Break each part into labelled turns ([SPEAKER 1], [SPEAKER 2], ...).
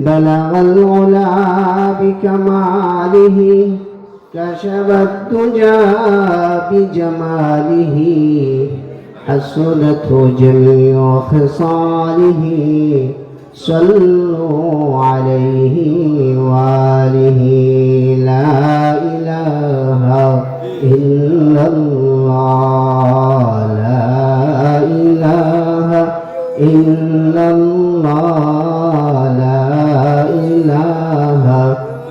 [SPEAKER 1] بلغ العلا بكماله كشف الدجى بجماله حسنت جميع خصاله صلوا عليه وآله لا إله إلا الله لا إله إلا الله لا إله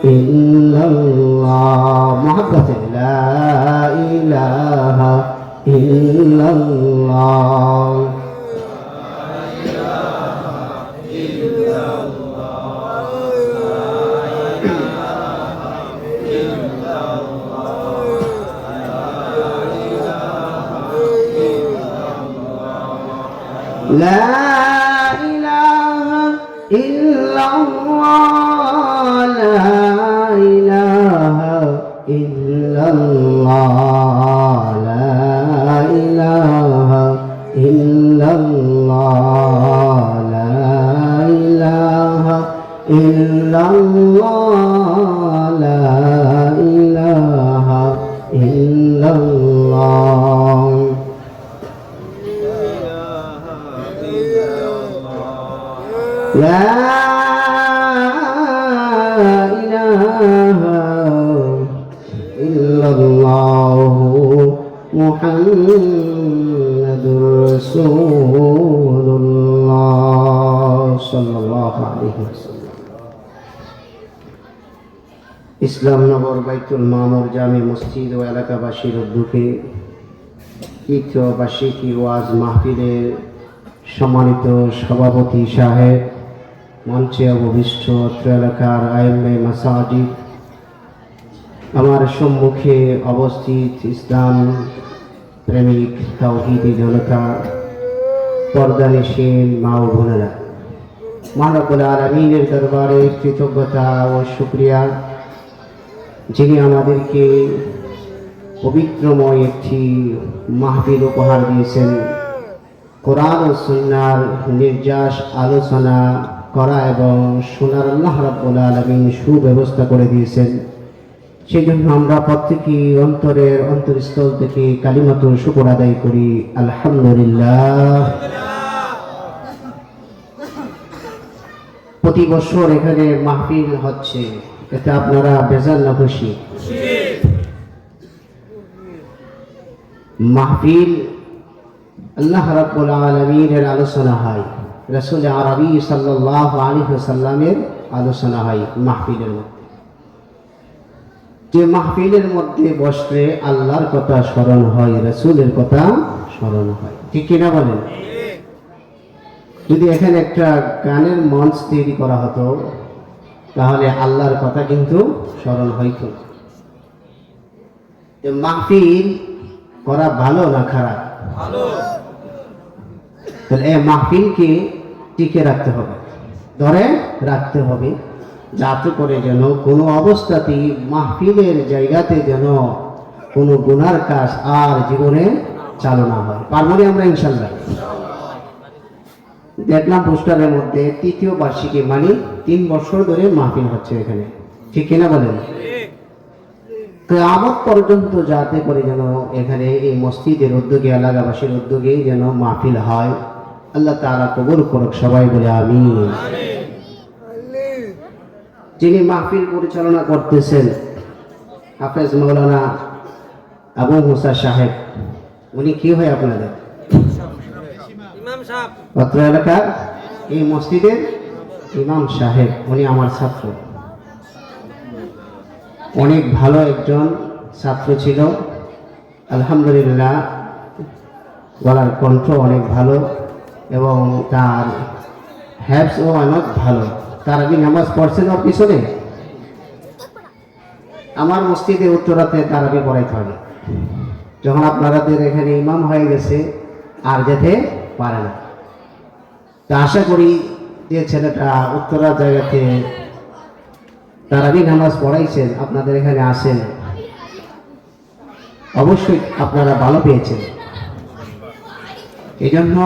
[SPEAKER 1] إلا الله محبة لا إله إلا الله لا إله إلا الله لا إله إلا الله لا إله إلا الله لا إله إلا الله لا إله إلا الله لا إله إلا الله محمد رسول الله صلى الله عليه وسلم ইসলাম নগর বাইতুল মামুর জামে মসজিদ ও এলাকাবাসীর উদ্যোগে তৃতীয় বার্ষিকী ওয়াজ মাহফিলের সম্মানিত সভাপতি সাহেব, মঞ্চে অবশিষ্ট অত্র এলাকার আইম্মে মাসাজিদ, আমার সম্মুখে অবস্থিত ইসলাম প্রেমিক তাওহীদি জনতা, পর্দানিশীন মা ও বোনেরা, মহান রব্বুল আলামিনের দরবারে কৃতজ্ঞতা ও শুকরিয়া, যিনি আমাদেরকে পবিত্রময় একটি মাহফিল উপহার দিয়েছেন। কোরআন ও সুন্নাহর নির্যাস আলোচনা করা এবং শোনার আল্লাহ রাব্বুল আলামিন সুব্যবস্থা করে দিয়েছেন। সেই জন্য আমরা প্রত্যেকেই অন্তরের অন্তরস্থল থেকে কালিমাতুল শুকর আদায় করি, আলহামদুলিল্লাহ। প্রতি বছর এখানে মাহফিল হচ্ছে, এতে আপনারা বেজার না খুশি? মাহফিল আল্লাহ রাব্বুল আলামিনের আলোচনা হয়, রাসূল আরবি সাল্লাল্লাহু আলাইহি ওয়াসাল্লামের আলোচনা হয় মাহফিলের মধ্যে। যে মাহফিলের মধ্যে বসলে আল্লাহর কথা স্মরণ হয়, রাসূলের কথা স্মরণ হয়, ঠিক কিনা বলেন? যদি এখানে একটা গানের মঞ্চ তৈরি করা হতো তাহলে আল্লাহর কথা কিন্তু স্মরণ হইত। মাহফিল করা ভালো না খারাপ? ভালো। তাহলে এই মাহফিলকে টিকে রাখতে হবে, ধরে রাখতে হবে, যাতে করে যেন কোনো অবস্থাতেই মাহফিলের জায়গাতে যেন কোনো গুনার কাজ আর জীবনে চালু না হয়। পারবো না আমরা ইনশাল্লাহ? দেখলাম পোস্টারের মধ্যে তৃতীয় বার্ষিকী, মানে 3 বছর ধরে মাহফিল হচ্ছে এখানে, ঠিক কিনা বলেন? কিয়ামত পর্যন্ত যাতে করে যেন এখানে এই মসজিদের উদ্যোগে, এলাকাবাসীর উদ্যোগে যেন মাহফিল হয়, আল্লাহ তাআলা কবুল করুক, সবাই বলে আমিন। যিনি মাহফিল পরিচালনা করতেছেন হাফেজ মাওলানা আবু মুসা সাহেব, উনি কি হয় আপনাদের? ইমাম সাহেব, অত্র এলাকার এই মসজিদের ইমাম সাহেব। উনি আমার ছাত্র, অনেক ভালো একজন ছাত্র ছিল, আলহামদুলিল্লাহ। গলার কণ্ঠ অনেক ভালো এবং তার হ্যাবসও অনেক ভালো। তারাবি নামাজ পড়ছেন ওর পিছনে। আমার মসজিদে উত্তরাতে তারাবি পড়াইতে হবে। যখন আপনাদের এখানে ইমাম হয়ে গেছে আর যেতে পারে না, তা আশা করি যে ছেলেটা উত্তরা জায়গাতে তারাবি নামাজ পড়াইছেন, আপনাদের এখানে আসেন, অবশ্যই আপনারা ভালো পেয়েছেন। এই জন্য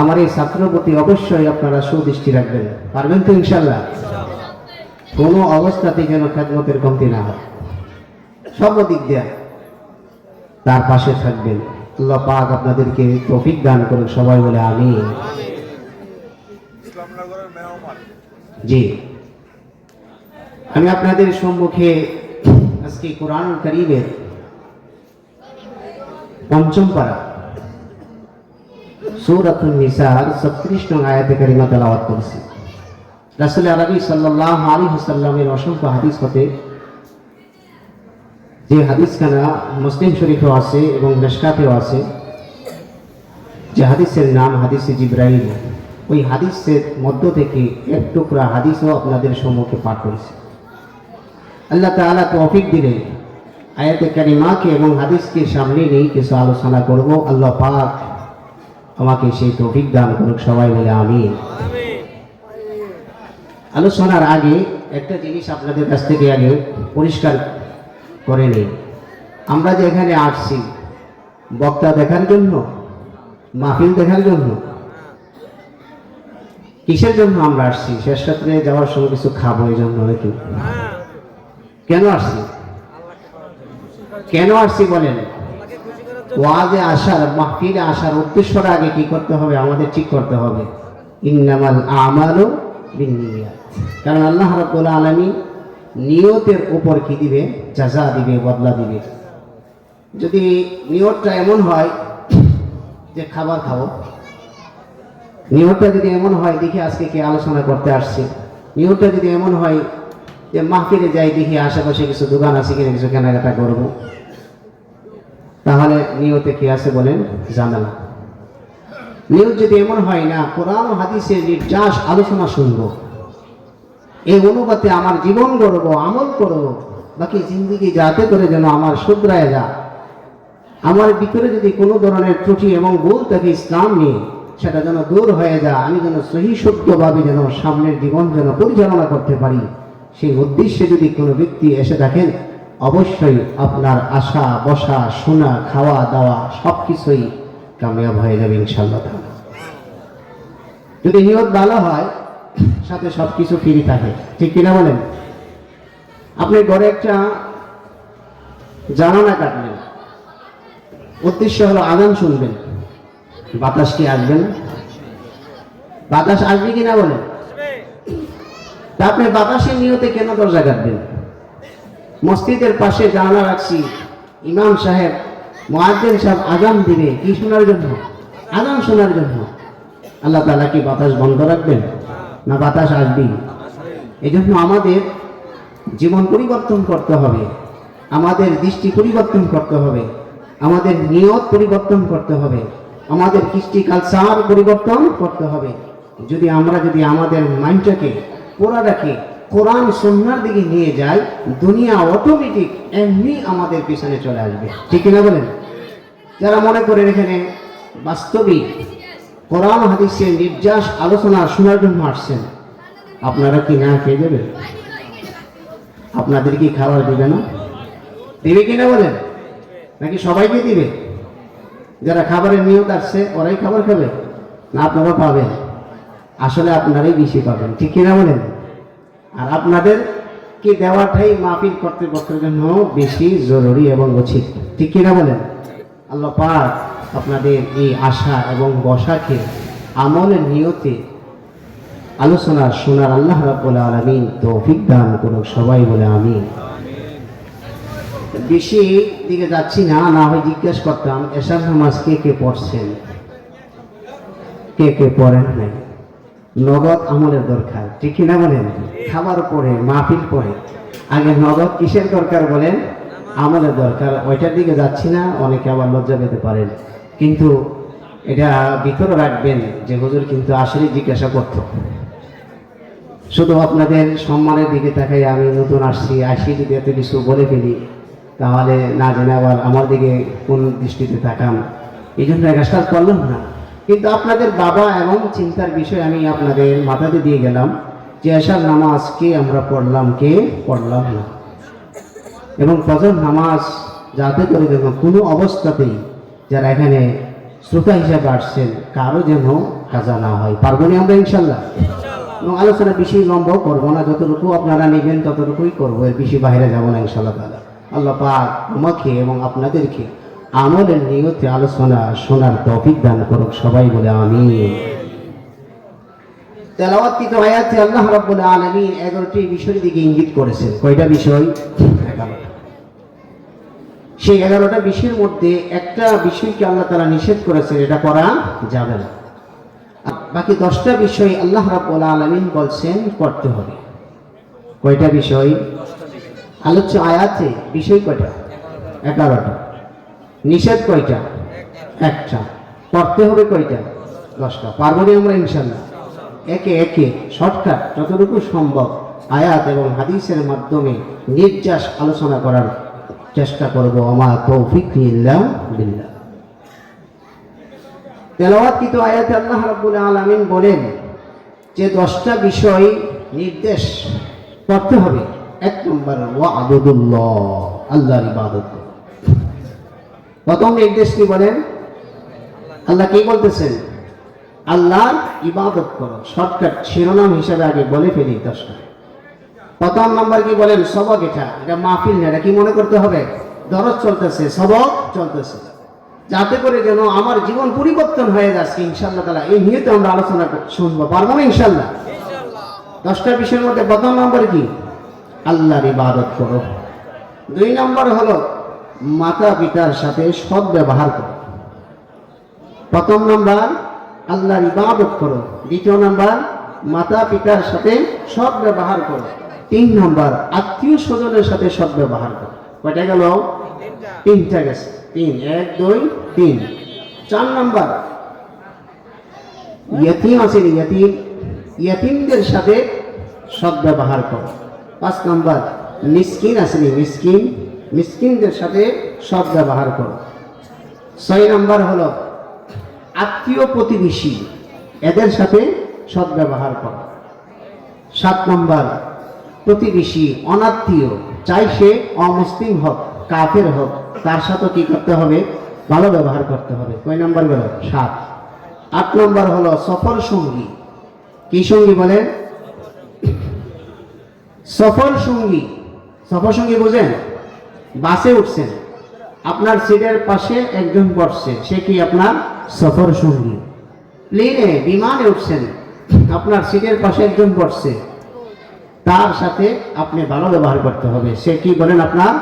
[SPEAKER 1] আমার এই ছাত্রের প্রতি অবশ্যই আপনারা সুদৃষ্টি রাখবেন, পারবেন তো ইনশাল্লাহ? কোনো অবস্থাতেই যেন খেদমতের কমতি না হয়, সর্বদিক দিয়ে তার পাশে থাকবেন। আল্লাহ পাক আপনাদেরকে তৌফিক দান করুন, সবাই বলে আমিন। জি, আমি আপনাদের সম্মুখে আজকে কোরআন কারীমের ৫ম পারা সূরাতুন নিসার ৩৬ নং আয়াতে কারিমা তেলাওয়াত করেছি। রাসূল আরবি সাল্লাল্লাহু আলাইহি ওয়াসাল্লামের অসংখ্য হাদিস হতে যে হাদিসখানা মুসলিম শরীফেও আছে এবং মিশকাতেও আছে, যে হাদিসের নাম হাদিসে জিবরাইল, ওই হাদিসের মধ্য থেকে এক টুকরা হাদিসও আপনাদের সম্মুখে পাঠ করেছি। আল্লাহ তাআলা তৌফিক দিলে আয়াতে কারিমাকে এবং হাদিসকে সামনে নিয়ে কিছু আলোচনা করব। আল্লাহ পাক আমাকে সেই তৌফিক দান করুক, সবাই বলে আমিন। আলোচনার আগে একটা জিনিস আপনাদের কাছ থেকে আগে পরিষ্কার করে নিই। আমরা যে এখানে আসছি বক্তা দেখার জন্য, মাহফিল দেখার জন্য, কিসের জন্য আমরা আসছি? শেষ রাত্রে যাওয়ার সময় কিছু খাবো এই জন্য নাকি? কেন আসছি? কেন আসছি বলেন? ওয়াজে আসার, মাহফিলে আসার উদ্দেশ্যটা আগে কি করতে হবে? আমাদের ঠিক করতে হবে। ইন্নামাল আমালু বিন্নিয়াত। কারণ আল্লাহ রাব্বুল আলামিন নিয়তের উপর কি দিবে? জাযা দিবে, বদলা দিবে। যদি নিয়তটা এমন হয় যে খাবার খাবো, নিয়তটা যদি এমন হয় দেখি আজকে কে আলোচনা করতে আসছে, নিয়তটা যদি এমন হয় যে মাহফিলে যাই দেখি আশেপাশে কিছু দোকান আছে কিনা কিছু কেনাকাটা করবো, তাহলে নিয়তে কি আছে বলেন? ঝামেলা। নিয়ত যদি এমন হয় না কোরআন ও হাদিসের নির্যাস আলোচনা শুনবো, এই অনুপাতে আমার জীবন গড়বো, আমল করবো, বাকি জিন্দিগি যাতে করে যেন আমার শুধরায় যা, আমার ভিতরে যদি কোনো ধরনের ত্রুটি এবং ভুল থাকে ইসলাম নিয়ে, সেটা যেন দূর হয়ে যায়, আমি যেন সহি শুদ্ধভাবে যেন সামনের জীবন যেন পরিচালনা করতে পারি, সেই উদ্দেশ্যে যদি কোনো ব্যক্তি এসে থাকেন, অবশ্যই আপনার আসা বসা শোনা খাওয়া দাওয়া সব কিছুই কামিয়াব হয়ে যাবে ইনশাআল্লাহ। যদি নিয়ত ভালো হয়, সাথে সব কিছু ফ্রি থাকে, ঠিক কিনা বলেন? আপনি ঘরে একটা জানালা কাটলেন, উদ্দেশ্য হলো আজান শুনবেন, বাতাস কি আসবে না? বাতাস আসবে কিনা বলেন? তা আপনি বাতাসের নিয়তে কেন দরজা কাটবেন? মসজিদের পাশে জানালা রাখছি, ইমাম সাহেব মুয়াজ্জিন সাহেব আজান দিবে কি শোনার জন্য? আজান শোনার জন্য। আল্লাহ তাআলা কি বাতাস বন্ধ রাখবেন? না, বাতাস আসবেই। এই জন্য আমাদের জীবন পরিবর্তন করতে হবে, আমাদের দৃষ্টি পরিবর্তন করতে হবে, আমাদের নিয়ত পরিবর্তন করতে হবে, আমাদের কৃষ্টি কালচার পরিবর্তন করতে হবে। যদি আমরা আমাদের মাইন্ডটাকে পুরা রাখি, কোরআন সুন্নাহর দিকে নিয়ে যাই, দুনিয়া অটোমেটিক এমনি আমাদের পিছনে চলে আসবে, ঠিক কিনা বলেন? যারা মনে করেন এখানে বাস্তবিক কোরআন হাদিসের নির্যাস আলোচনা শোনার জন্য আসছেন, আপনারা কি না খেয়ে যাবেন? আপনাদের কি খাবার দিবে না? দিবে কিনা বলেন? নাকি সবাইকে দিবে? যারা খাবারের নিয়ত আসছে ওরাই খাবার খাবে না আপনারা পাবেন? আসলে আপনারাই বেশি পাবেন, ঠিক কিনা বলেন? আর আপনাদের কি দেওয়াটাই মাহফিল কর্তৃপক্ষের জন্য বেশি জরুরি এবং উচিত, ঠিক কিনা বলেন? আল্লাহ পাক আপনাদের এই আশা এবং বসাকে আমলের নিয়তে আলোচনা শোনার আল্লাহ রাব্বুল আলামিন তৌফিক দান করুক, সবাই বলে আমিন। বেশি দিকে যাচ্ছি না, না হয় জিজ্ঞেস করতাম এশার নামাজ কে কে পড়ছেন, কে কে পড়েন নাই? নগদ আমলের দরকার, ঠিক কিনা বলেন? খাবার পরে মাহফিল পরে আগে নগদ কিসের দরকার বলেন? আমলের দরকার। ওইটার দিকে যাচ্ছি না, অনেকে আবার লজ্জা পেতে পারেন, কিন্তু এটা ভিতরে রাখবেন যে হুজুর কিন্তু আসলে জিজ্ঞাসা করতো। শুধু আপনাদের সম্মানের দিকে তাকাই আমি নতুন আসি যদি এত কিছু বলে ফেলি, তাহলে না জেনে আবার আমার দিকে কোন দৃষ্টিতে তাকান, এই জন্য কাজটা করলাম না। কিন্তু আপনাদের বাবা এবং চিন্তার বিষয় আমি আপনাদের মাথাতে দিয়ে গেলাম যে এশার নামাজ কে আমরা পড়লাম, কে পড়লাম না, এবং ফজর নামাজ যাতে করে যেন কোনো অবস্থাতেই যারা এখানে শ্রোতা হিসাবে আসছেন কারো যেন কাজা না হয়। পারবো না আমরা ইনশাল্লাহ? এবং আলোচনা বেশি লম্বাও করবো না, যতটুকু আপনারা নেবেন ততটুকুই করবো, এর বেশি বাইরে যাবো না ইনশাল্লাহ তাআলা। আল্লাহ পাক আমাকে এবং আপনাদেরকে আমলের নিয়তে আলোচনা শোনার তৌফিক দান করুক, সবাই বলে আমিন। তেলাওয়াতকৃত আয়াতে আল্লাহ রাব্বুল আলামিন 11টি বিষয়ের দিকে ইঙ্গিত করেছেন। কয়টা বিষয়? 11টা। সেই 11টা বিষয়ের মধ্যে একটা বিষয়কে আল্লাহ তাআলা নিষেধ করেছেন, এটা করা যাবে না। বাকি 10টা বিষয় আল্লাহ রাব্বুল আলামিন বলছেন করতে হবে। কয়টা বিষয়? আলোচ্য আয়াতে বিষয় কয়টা? 11টা। নিষেধ কয়টা? একটা। করতে হবে কয়টা? 10টা। পারবো না আমরা ইনশাআল্লাহ? একে একে শর্টকাট যতটুকু সম্ভব আয়াত এবং হাদিসের মাধ্যমে নির্যাস আলোচনা করার চেষ্টা করব। আমা তৌফিক ইল্লা বিল্লাহ। তেলাওয়াতকৃত আয়াতে আল্লাহ রাব্বুল আলামিন বলেন যে 10টা বিষয় নির্দেশ করতে হবে। 1 নম্বর ওয়া'বুদুল্লাহ, আল্লাহর ইবাদত। প্রথম নির্দেশ কি বলেন? আল্লাহ কি বলতেছেন? আল্লাহর ইবাদত করো। শর্টকাট শিরোনাম হিসেবে আগে বলে ফেলি 10টা। প্রথম নাম্বার কি বলেন? সবক। এটা মাহফিল না, এটা কি মনে করতে হবে? দরজ চলতেছে, সবক চলতেছে, যাতে করে যেন আমার জীবন পরিবর্তন হয়ে যাচ্ছে ইনশাআল্লাহ তাআলা। এই নিয়ে তো আমরা আলোচনা শুনবো, পারবো না ইনশাআল্লাহ? 10টা বিষয়ের মধ্যে প্রথম নম্বর কি? আল্লাহর ইবাদত করো। 2 নম্বর হলো মাতা পিতার সাথে সৎ ব্যবহার করো। প্রথম নম্বর আল্লাহর ইবাদত করো। 2 নম্বর মাতা পিতার সাথে সৎ ব্যবহার করো। 3 নম্বর আত্মীয় স্বজনের সাথে সৎ ব্যবহার করো। কয়টা গেল? 3টা গেছে। 3, 1, 2, 3। 4 নম্বর ইয়তীম আছে, ইয়তীমদের সাথে সৎ ব্যবহার করো। 5 নম্বর মিসকিন আছে, মিসকিনদের সাথে সৎ ব্যবহার করো। 6 নম্বর হলো আত্মীয় প্রতিবেশী, এদের সাথে সৎ ব্যবহার করো। 7 নম্বর প্রতিবেশী অনাত্মীয়, চাই সে অমুসলিম হোক, কাফের হোক, তার সাথে কি করতে হবে? ভালো ব্যবহার করতে হবে। কয় নম্বর গেল? 7। 8 নম্বর হলো সফর সঙ্গী। কি সঙ্গী বলেন? সফর সঙ্গী। সফর সঙ্গী বুঝেন? বাসে উঠছেন, আপনার সিটের পাশে একজন বসছে, সে কি আপনার সফর সঙ্গী। প্লেনে, বিমানে উঠছেন, আপনার সিটের পাশে একজন বসছে, তার সাথে আপনি ভালো ব্যবহার করতে হবে, সে কি বলেন? আপনার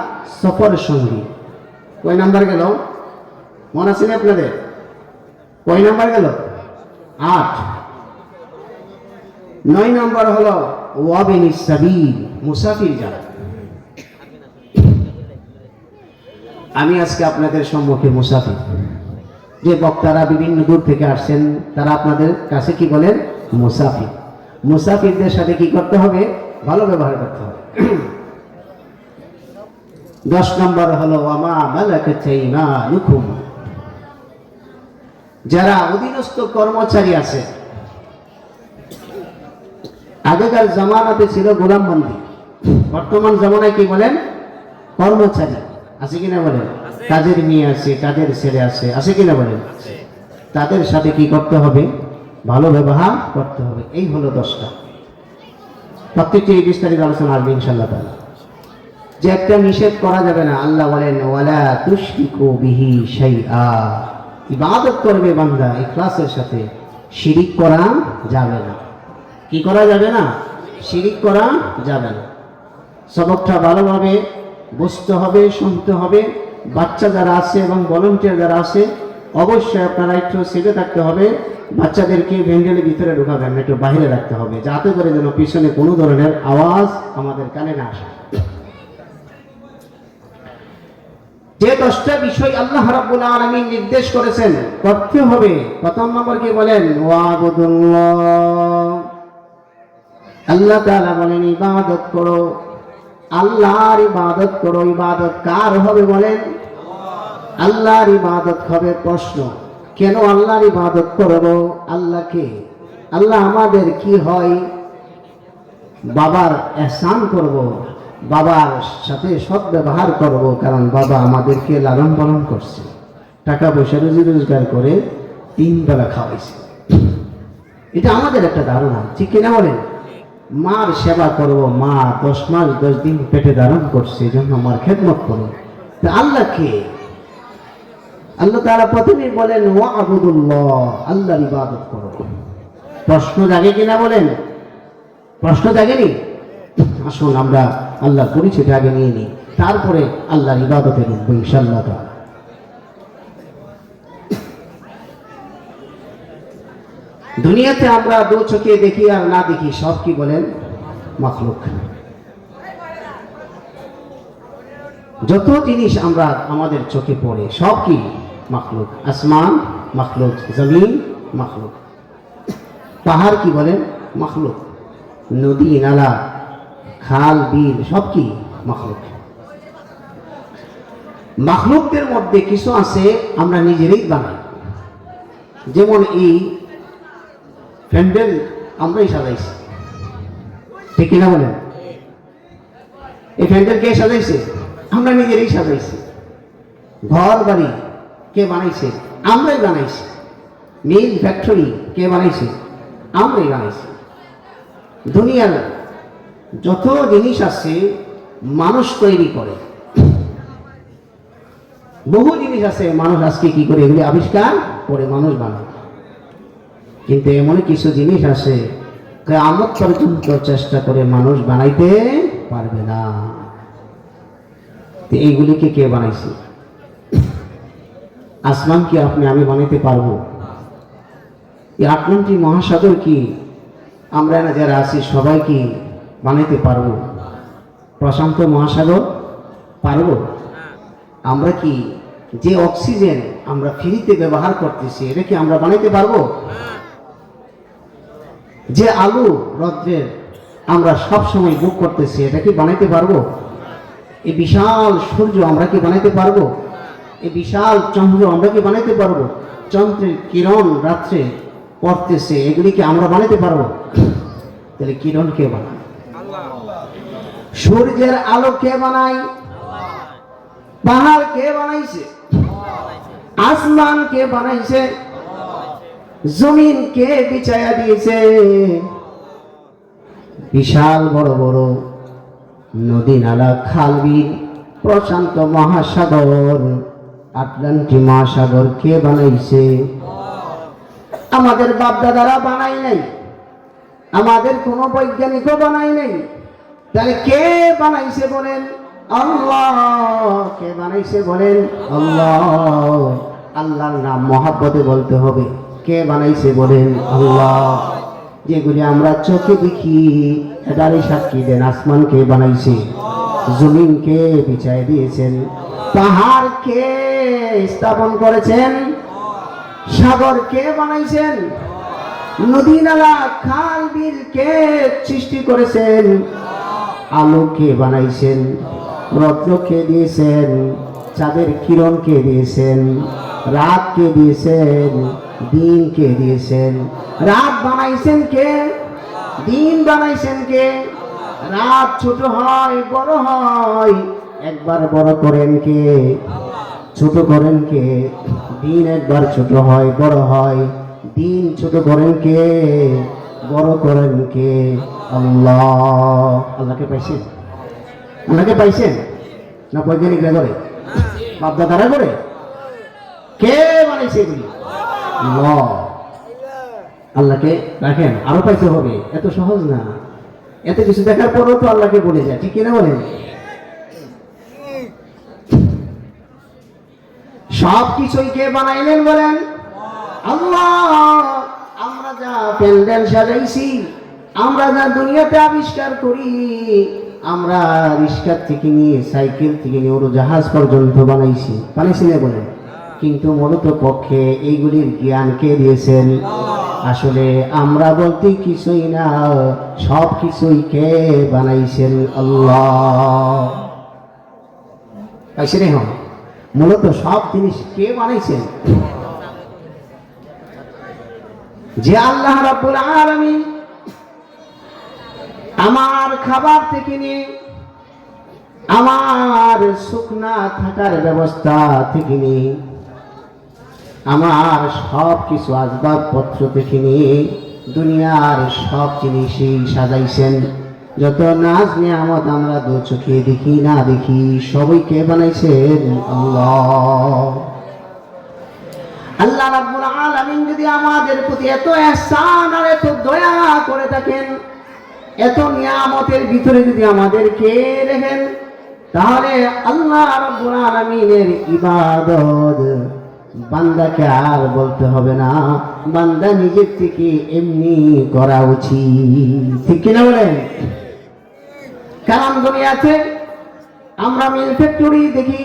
[SPEAKER 1] সফর সঙ্গী। কয় নাম্বার গেল? মনে আছে না আপনাদের? কয় নাম্বার গেল? 8। 9 নম্বর হলো ওয়াবিনিস সাবিল, মুসাফির যারা। আমি আজকে আপনাদের সম্মুখে মুসাফির। যে বক্তারা বিভিন্ন দূর থেকে আসছেন তারা আপনাদের কাছে কি বলেন? মুসাফির। মুসাফিরদের সাথে কি করতে হবে? ভালো ব্যবহার করতে হবে। 10 নম্বর হলো ওয়ামা মালাকাত আইমানুকুম, যারা অধীনস্থ কর্মচারী আছে। আগেকার জামানাতে ছিল গোলামবন্দি, বর্তমান জামানায় কি বলেন? কর্মচারী আছে কিনা বলেন? কাজের মেয়ে আছে, কাজের ছেলে আছে, আছে কিনা বলেন? তাদের সাথে কি করতে হবে? ভালো ব্যবহার করতে হবে। এই হলো 10টা। প্রত্যেকটি বিস্তারিত আলোচনা আসবে ইনশাআল্লাহ তাআলা। যে একটা নিষেধ করা যাবে না, আল্লাহ বলেন ওয়ালা তুশরিকু বিহি শাইআ, ইবাদত করবে বান্দা ইখলাসের সাথে, শিরিক করা যাবে না। কি করা যাবে না? শিরিক করা যাবে না। সবকটা ভালোভাবে বুঝতে হবে, শুনতে হবে। বাচ্চা যারা আছে এবং ভলান্টিয়ার যারা আছে অবশ্যই আপনারা একটু সেটে থাকতে হবে। বাচ্চাদেরকে ভেন্ডেলের ভিতরে ঢোকাবেন না, একটু বাইরে রাখতে হবে, যাতে করে যেন পিছনে কোনো ধরনের আওয়াজ আমাদের কানে না আসে। যে 10টা বিষয় আল্লাহ রাব্বুল আলামিন নির্দেশ করেছেন করতে হবে। প্রথম নম্বর কি বলেন? ওয়াবুদুল্লাহ, আল্লাহ তাআলা বলেন ইবাদত করো, আল্লাহর ইবাদত করো। ইবাদত কার হবে বলেন? আল্লাহর ইবাদত হবে। প্রশ্ন, কেন আল্লাহর ইবাদত করব? আল্লাহকে, আল্লাহ আমাদের কি হয়? বাবার এহসান করব, বাবার সাথে সৎ ব্যবহার করব, কারণ বাবা আমাদেরকে লালন পালন করছে, টাকা পয়সা রুজি রোজগার করে 3 বেলা খাওয়াইছে। এটা আমাদের একটা ধারণা, ঠিক কিনা বলেন? মার সেবা করব, মা 10 মাস 10 দিন পেটে ধারণ করছে, এই জন্য মার খেদমত করো। তা আল্লাহ কে? আল্লাহ তাআলা প্রথমেই বলেন ওয়া'বুদুল্লাহ, আল্লাহর ইবাদত করো। প্রশ্ন জাগে কিনা বলেন? প্রশ্ন জাগেনি? আসুন আমরা আল্লাহর পরিচয়টা আগে নিয়ে নিই, তারপরে আল্লাহর ইবাদতে ঢুকবো ইনশাআল্লাহ তাআলা। দুনিয়াতে আমরা দু চোখে দেখি আর না দেখি, সব কি বলেন? মাখলুক। যত জিনিস আমরা আমাদের চোখে পড়ে সব কি মাখলুক। আসমান মাখলুক, জমিন মাখলুক, পাহাড় কি বলেন? মাখলুক, নদী নালা খাল বিল সব কি মাখলুক। মাখলুকদের মধ্যে কিছু আছে আমরা নিজেরাই বানাই, যেমন এই প্যান্ডেল আমরাই সাজাইছি, ঠিক কিনা বলেন? এই প্যান্ডেল কে সাজাইছে? আমরা নিজেরাই সাজাইছি। ঘর বাড়ি কে বানাইছে? আমরাই বানাইছি। মিল ফ্যাক্টরি কে বানাইছে? আমরাই বানাইছি। দুনিয়ার যত জিনিস আছে মানুষ তৈরি করে, বহু জিনিস আছে মানুষ আজকে কি করে এগুলি আবিষ্কার করে মানুষ বানায়। কিন্তু এমন কিছু জিনিস আছে কিয়ামত পর্যন্ত চেষ্টা করে মানুষ বানাইতে পারবে না। এইগুলিকে কে বানাইছে? আসমান কি আপনি আমি বানাইতে পারবো? এই আটলান্টিক মহাসাগর কি আমরা না যারা আছি সবাই কি বানাইতে পারবো? প্রশান্ত মহাসাগর পারবো? আমরা কি যে অক্সিজেন আমরা ফ্রিতে ব্যবহার করতেছি এটা কি আমরা বানাইতে পারবো? যে আলো রৌদ্রের আমরা সব সময় বুক করতেছি এটা কি বানাইতে পারবো? এই বিশাল সূর্য আমরা কি বানাইতে পারবো? এই বিশাল চন্দ্র আমরা কি বানাইতে পারবো? চন্দ্রের কিরণ রাত্রে পড়তেছে, এগুলি কি আমরা বানাইতে পারবো? তাহলে কিরণ কে বানায়? সূর্যের আলো কে বানায়? পাহাড় কে বানাইছে? আসমান কে বানাইছে? জমিন কে বিছায়া দিয়েছে? বিশাল বড় বড় নদী নালা খাল বিল, প্রশান্ত মহাসাগর, আটলান্টিক মহাসাগর কে বানাইছে? আমাদের বাপ দাদারা বানাই নাই, আমাদের কোনো বৈজ্ঞানিকও বানাই নাই। তাহলে কে বানাইছে বলেন? আল্লাহ। কে বানাইছে বলেন? আল্লাহ। আল্লাহর নাম মহাব্বতে বলতে হবে। কে বানাইছে বলেন? আল্লাহ। যেগুলি আমরা চোখে দেখি এটারই সাক্ষী দেন। আসমান কে বানাইছে? জমিন কে বিছায় দিয়েছেন? পাহাড় কে স্থাপন করেছেন? সাগর কে বানাইছেন? নদী নালা খাল বিল কে সৃষ্টি করেছেন? আলো কে বানাইছেন? রত্ন কে দিয়েছেন? চাঁদের কিরণ কে দিয়েছেন? রাত কে দিয়েছেন? দিন কে দিয়েছেন? রাত বানাইছেন কে? দিন বানাইছেন কে? রাত ছোট হয় বড় হয়, একবার বড় করেন কে? ছোট করেন কে? দিন একবার ছোট হয় বড় হয়, দিন ছোট করেন কে? বড় করেন কে? আল্লাহ। আল্লাহকে পাইছেন? আল্লাহকে পাইছেন না বৈজ্ঞানিকরা করে, বাপদাদারা করে? কে বানাইছে এগুলি? আল্লাহ। আল্লাহকে রাখেন, আরো পাইতে হবে, এত সহজ না। এত কিছু দেখার পরও তো আল্লাহকে বলে যায়, ঠিক কিনা বলেন? সব কিছুই কে বানাইলেন বলেন? আল্লাহ। আমরা যা প্যান্ডেল সাজাইছি, আমরা যা দুনিয়াতে আবিষ্কার করি, আমরা রিক্সা থেকে নিয়ে সাইকেল থেকে নিয়ে উড়োজাহাজ পর্যন্ত বানাইছি, বানাইছি না বলেন? কিন্তু মূলত পক্ষে এইগুলির জ্ঞান কে দিয়েছেন? আসলে আমরা বলতে কিছুই না, সব কিছুই কে বানাইছেন? আল্লাহ। পাইছে রে? হন মূলত সব জিনিস কে বানাইছেন? যে আল্লাহ রাব্বুল আলামিন আমার খাবার থেকে নিয়ে, আমার শুকনা থাকার ব্যবস্থা থেকে নিয়ে, আমার সব কিছু আসবাবপত্র থেকে নিয়ে দুনিয়ার সব জিনিসই সাজাইছেন। যত নাজ নিয়ামত আমরা দু চোখে দেখি না দেখি, সবই কে বানাইছেন? আল্লাহ। আল্লাহ রাব্বুল আলামিন যদি আমাদের প্রতি এত ইহসান আর এত দয়া করে থাকেন, এত নিয়ামতের ভিতরে যদি আমাদেরকে রেখেন, তাহলে আল্লাহ রাব্বুল আলামিনের ইবাদত বান্দাকে আর বলতে হবে না, বান্দা নিজের থেকে এমনি করা উচিত। ঠিক কিনা বলেন? কারণ দুনিয়াতে আমরা মিল ফ্যাক্টরি দেখি,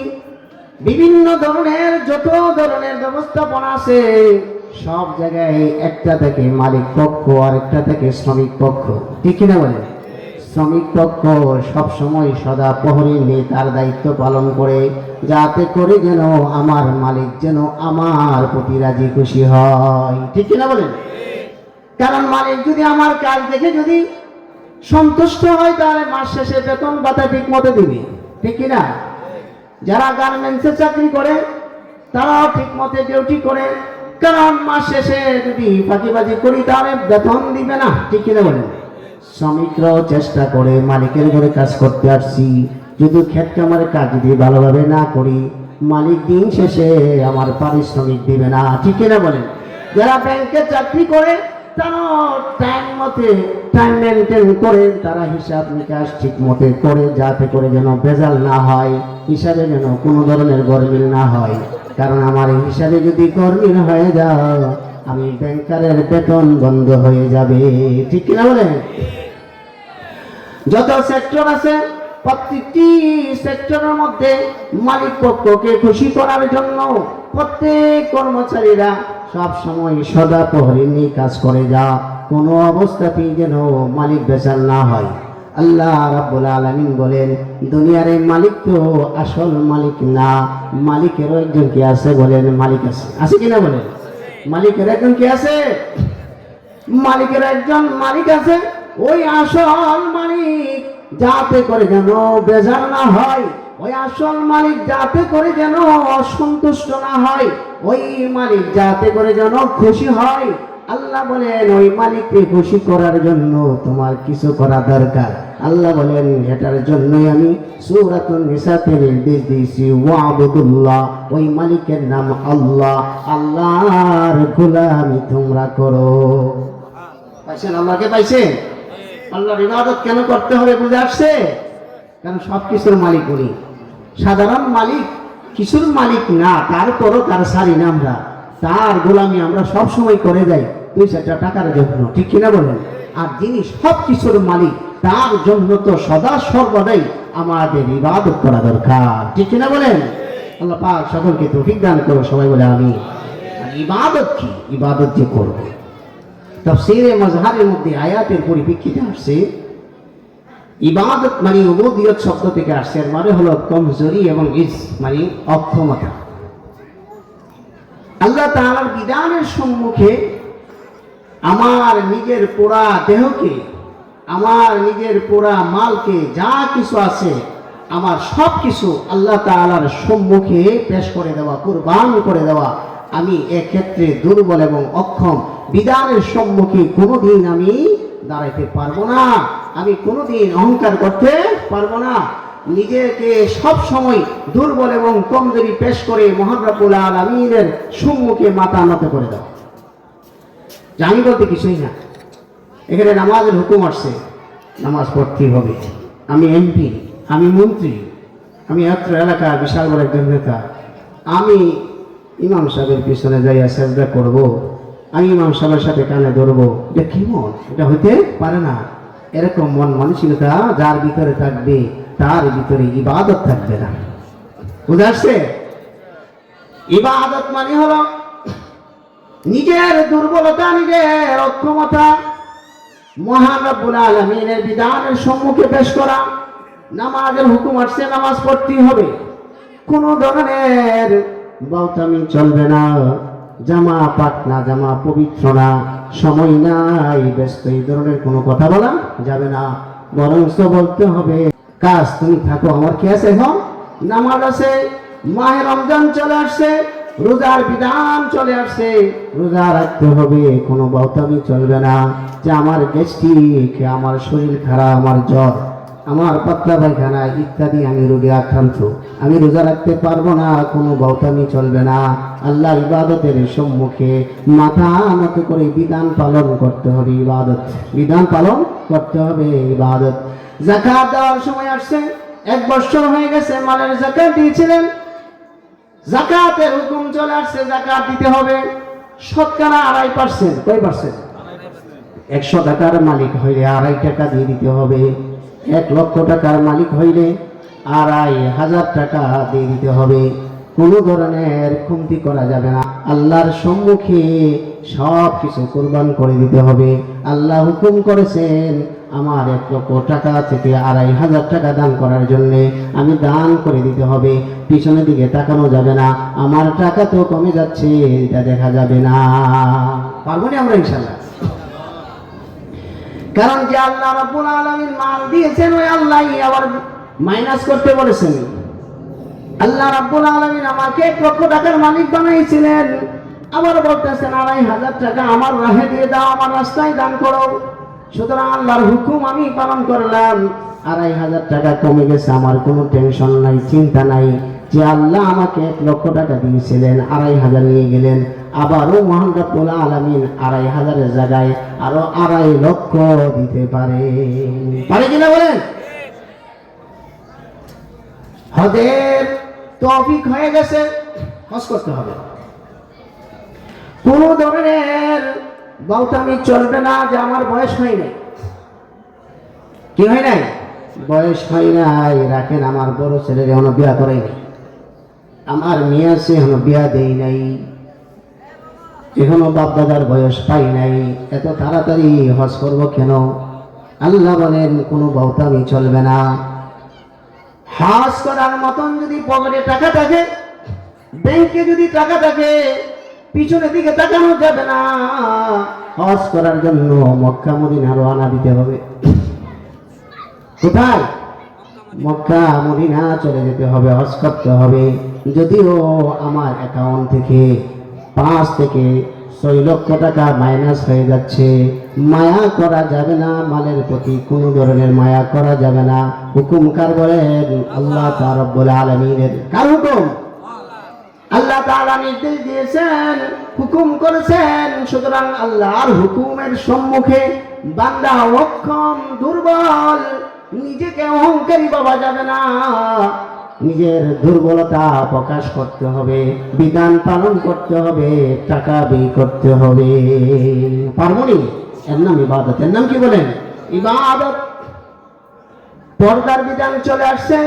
[SPEAKER 1] বিভিন্ন ধরনের যত ধরনের ব্যবস্থাপনা আছে, সব জায়গায় একটা থেকে মালিক পক্ষ আর একটা থেকে শ্রমিক পক্ষ। ঠিক কিনা বলেন? শ্রমিক পক্ষ সবসময় সদা প্রহরী নিয়ে তার দায়িত্ব পালন করে, যাতে করে যেন আমার মালিক যেন আমার প্রতি রাজি খুশি হয়। ঠিক কিনা বলেন? কারণ মালিক যদি আমার কাজ দেখে যদি সন্তুষ্ট হয়, তাহলে মাস শেষে বেতন ভাতা ঠিক মতো দিবে। ঠিক কিনা? যারা গার্মেন্টসে চাকরি করে তারাও ঠিক মতো ডিউটি করে, কারণ মাস শেষে যদি ফাঁকিবাজি করি তাহলে বেতন দিবে না। ঠিক কিনা বলেন? শ্রমিকরাও চেষ্টা করে মালিকের ঘরে কাজ করতে আসছি, যদি ক্ষেত কামারের কাজ যদি ভালোভাবে না করি, মালিক দিন শেষে আমার পারিশ্রমিক দিবে না। ঠিক কিনা বলেন? যারা ব্যাংকে চাকরি করে তারা টাইম মতে টাইম মেনটেন করে, তারা হিসাব নিকাশ ঠিক মতে করে, যাতে করে যেন ভেজাল না হয়, হিসাবে যেন কোনো ধরনের গরমিল না হয়। কারণ আমার এই হিসাবে যদি গরমিল হয়ে যায়, আমি ব্যাংকারের বেতন বন্ধ হয়ে যাবে। ঠিক কিনা বলেন? যত সেক্টর আছে, প্রত্যেকটি সেক্টরের মধ্যে মালিক পক্ষকে খুশি করার জন্য প্রত্যেক কর্মচারীরা সব সময় সদা প্রহরী নিয়ে কাজ করে, যা কোনো অবস্থাতেই যেন মালিক বেচাল না হয়। আল্লাহ রাব্বুল আলামিন বলেন, দুনিয়ার এই মালিক তো আসল মালিক না, মালিকেরও একজন কি আছে? বলেন, মালিক আছে। আছে কিনা বলেন? মালিকের একজন কি আছে? মালিকের একজন মালিক আছে। ওই আসল মালিক যাতে করে যেন বেজার না হয়, ওই আসল মালিক যাতে করে যেন অসন্তুষ্ট না হয়, ওই মালিক যাতে করে যেন খুশি হয়। আল্লাহ বলেন, ওই মালিককে খুশি করার জন্য তোমার কিছু করা দরকার। আল্লাহ বলেন, এটার জন্যই আমি সূরাতুন নিসাতে নির্দেশ দিয়েছি, ওয়াবুদুল্লাহ, ওই মালিকের নাম আল্লাহ, আল্লাহর গোলামি তোমরা করো। পাইছেন? আল্লাহকে পাইছেন? আল্লাহর ইবাদত কেন করতে হবে বুঝে আসছে? কারণ সব কিছুর মালিক উনি। সাধারণ মালিক কিছুর মালিক না, তারপরও তার সারি না, আমরা তার গোলামি আমরা সব সময় করে যাই 2-4 টাকার জন্য। ঠিক কিনা বলেন? আর যিনি সব কিছুর মালিক, তার জন্য তো সদা সর্বদাই আমাদের ইবাদত করা দরকার। ঠিক কিনা বলেন? আল্লাহ পাক সকলকে তৌফিক দান করো। সবাই বলে আমিন। আর ইবাদত কি? ইবাদত যে করবে, তাফসীরে মাজহারের মধ্যে আয়াতের পরিপ্রেক্ষিতে আসছে, ইবাদত মানে উবুদিয়ত শব্দ থেকে আসছে, এর মানে হলো কমজোরি এবং ইজ মানে অক্ষমতা। আল্লাহ তাআলার বিধানের সম্মুখে আমার নিজের পুরা দেহকে, আমার নিজের পুরা মালকে, যা কিছু আছে আমার সব কিছু আল্লাহ তাআলার সম্মুখে পেশ করে দেওয়া, কুরবান করে দেওয়া। আমি এক্ষেত্রে দুর্বল এবং অক্ষম, বিধানের সম্মুখে কোনোদিন আমি দাঁড়াইতে পারবো না, আমি কোনোদিন অহংকার করতে পারবো না। নিজেকে সব সময় দুর্বল এবং কমজোরি পেশ করে মহান রব্বুল আলামিনের সম্মুখে মাথা নত করে দাও। আমি বলতে কিছুই না, এখানে নামাজের হুকুম আসছে, নামাজ পড়তেই হবে। আমি এমপি, আমি মন্ত্রী, আমি অত্র এলাকার বিশাল বড় একজন নেতা, আমি ইমাম সাহেবের পিছনে যাইয়া সেজদা করব, আমি ইমাম সাহেবের সাথে কানে ধরবো, এটা কি মন? এটা হইতে পারে না। এরকম মন মানসিকতা যার ভিতরে থাকবে, তার ভিতরে ইবাদত থাকবে না। বুঝা আসছে? ইবাদত মানে হলো নিজের দুর্বলতা, নিজের অক্ষমতা মহান রব্বুল আলামিনের বিধানের সম্মুখে পেশ করা। নামাজের হুকুম আসছে, নামাজ পড়তেই হবে, কোন ধরনের বাউতামি চলবে না, জামা পাক না, জামা পবিত্র না, সময় নাই, ব্যস্ত, এই ধরনের কোনো কথা বলা যাবে না। বরং বলতে হবে, কাজ তুমি থাকো, আমার কি আছে? এখন নামাজ আছে, মাহে রমজান চলে আসছে, রোজার বিধান চলে আসছে, রোজা রাখতে হবে, কোনো বাউতামি চলবে না যে আমার গ্যাস্ট্রিক, আমার শরীর খারাপ, আমার জ্বর, আমার পাতলা পায়খানা ইত্যাদি, আমি রোগে আক্রান্ত, আমি রোজা রাখতে পারবো না, কোনো বাউতামি চলবে না। আল্লাহ ইবাদতের সম্মুখে মাথা নত করে বিধান পালন করতে হবে, ইবাদত, বিধান পালন করতে হবে, ইবাদত। যাকাত দেওয়ার সময় আসছে, 1 বছর হয়ে গেছে মালের যাকাত দিয়েছিলেন, যাকাতের হুকুম চলে আসছে, যাকাত দিতে হবে শতকরা 2.5%। কয় পার্সেন্ট? 100 টাকার মালিক হইলে 2.5 টাকা দিয়ে দিতে হবে, 1 লক্ষ টাকার মালিক হইলে 2,500 টাকা দিয়ে দিতে হবে। কোনো ধরনের কমতি করা যাবে না, আল্লাহর সম্মুখে সব কিছু কোরবান করে দিতে হবে। আল্লাহ হুকুম করেছেন আমার 1 লক্ষ টাকা থেকে 2,500 টাকা দান করার জন্য আমি দান করে দিতে হবে, পিছনের দিকে তাকানো যাবে না, আমার টাকা তো কমে যাচ্ছে এটা দেখা যাবে না। পারবো না আমরা ইনশাআল্লাহ? কারণ যে আল্লাহ রাব্বুল আলামিন মাল দিয়েছেন, ওই আল্লাহই আবার মাইনাস করতে বলেছেন। আল্লাহ রাব্বুল আলামিন আমাকে 1 লক্ষ টাকার মালিক বানাইছিলেন, আবার বলতেছেন 2,500 টাকা আমার রাহে দিয়ে দাও, আমার রাস্তায় দান করো। সুতরাং আল্লাহর হুকুম আমি পালন করলাম, 2,500 টাকা কমে গেছে, আমার কোনো টেনশন নাই, চিন্তা নাই যে আল্লাহ আমাকে 1 লক্ষ টাকা দিয়েছিলেন, 2,500 নিয়ে গেলেন, আবারও মহান রব্বুল আলামিন 2,500 এর জায়গায় আরো 2.5 লক্ষ দিতে পারে, পারে কিনা বলেন? হজের তৌফিক হয়ে গেছে, হজ করতে হবে, কোন ধরনের বাউতামি চলবে না যে আমার বয়স হয় নাই। কি হয় নাই? বয়স হয় নাই, রাখেন আমার বড় ছেলের এখনো বিয়া করাই নাই, আমার মেয়ে আছে এখনো বিয়া দেই নাই, এখনো বাপ দাদার বয়স পাই নাই, এত তাড়াতাড়ি হজ করবো কেন? আল্লাহ বলেন কোনো বাউতামি চলবে না। হজ করার মতন যদি পকেটে টাকা থাকে, ব্যাংকে যদি টাকা থাকে, পিছনের দিকে তাকানো যাবে না। হজ করার জন্য মক্কা মদিনা রওনা দিতে হবে। কোথায়? মক্কা মদিনা চলে যেতে হবে, হজ করতে হবে। যদিও আমার অ্যাকাউন্ট থেকে 5 থেকে 6 লক্ষ টাকা মাইনাস হয়ে যাচ্ছে, মায়া করা যাবে না, মালের প্রতি কোনো ধরনের মায়া করা যাবে না। হুকুম কার বলেন? আল্লাহ তাআলা রব্বুল আলামিনের। কার হুকুম? আল্লাহ তাআলা নির্দেশ দিয়েছেন, হুকুম করেছেন। সুতরাং আল্লাহর হুকুমের সম্মুখে বান্দা অক্ষম, দুর্বল, নিজেকে অহংকারী ভাবা যাবে না, নিজের দুর্বলতা প্রকাশ করতে হবে, বিধান পালন করতে হবে, টাকা ব্যয় করতে হবে। পারবনি? এর নাম ইবাদত। এর নাম কি বলেন? ইবাদত। পর্দার বিধান চলে আসছে,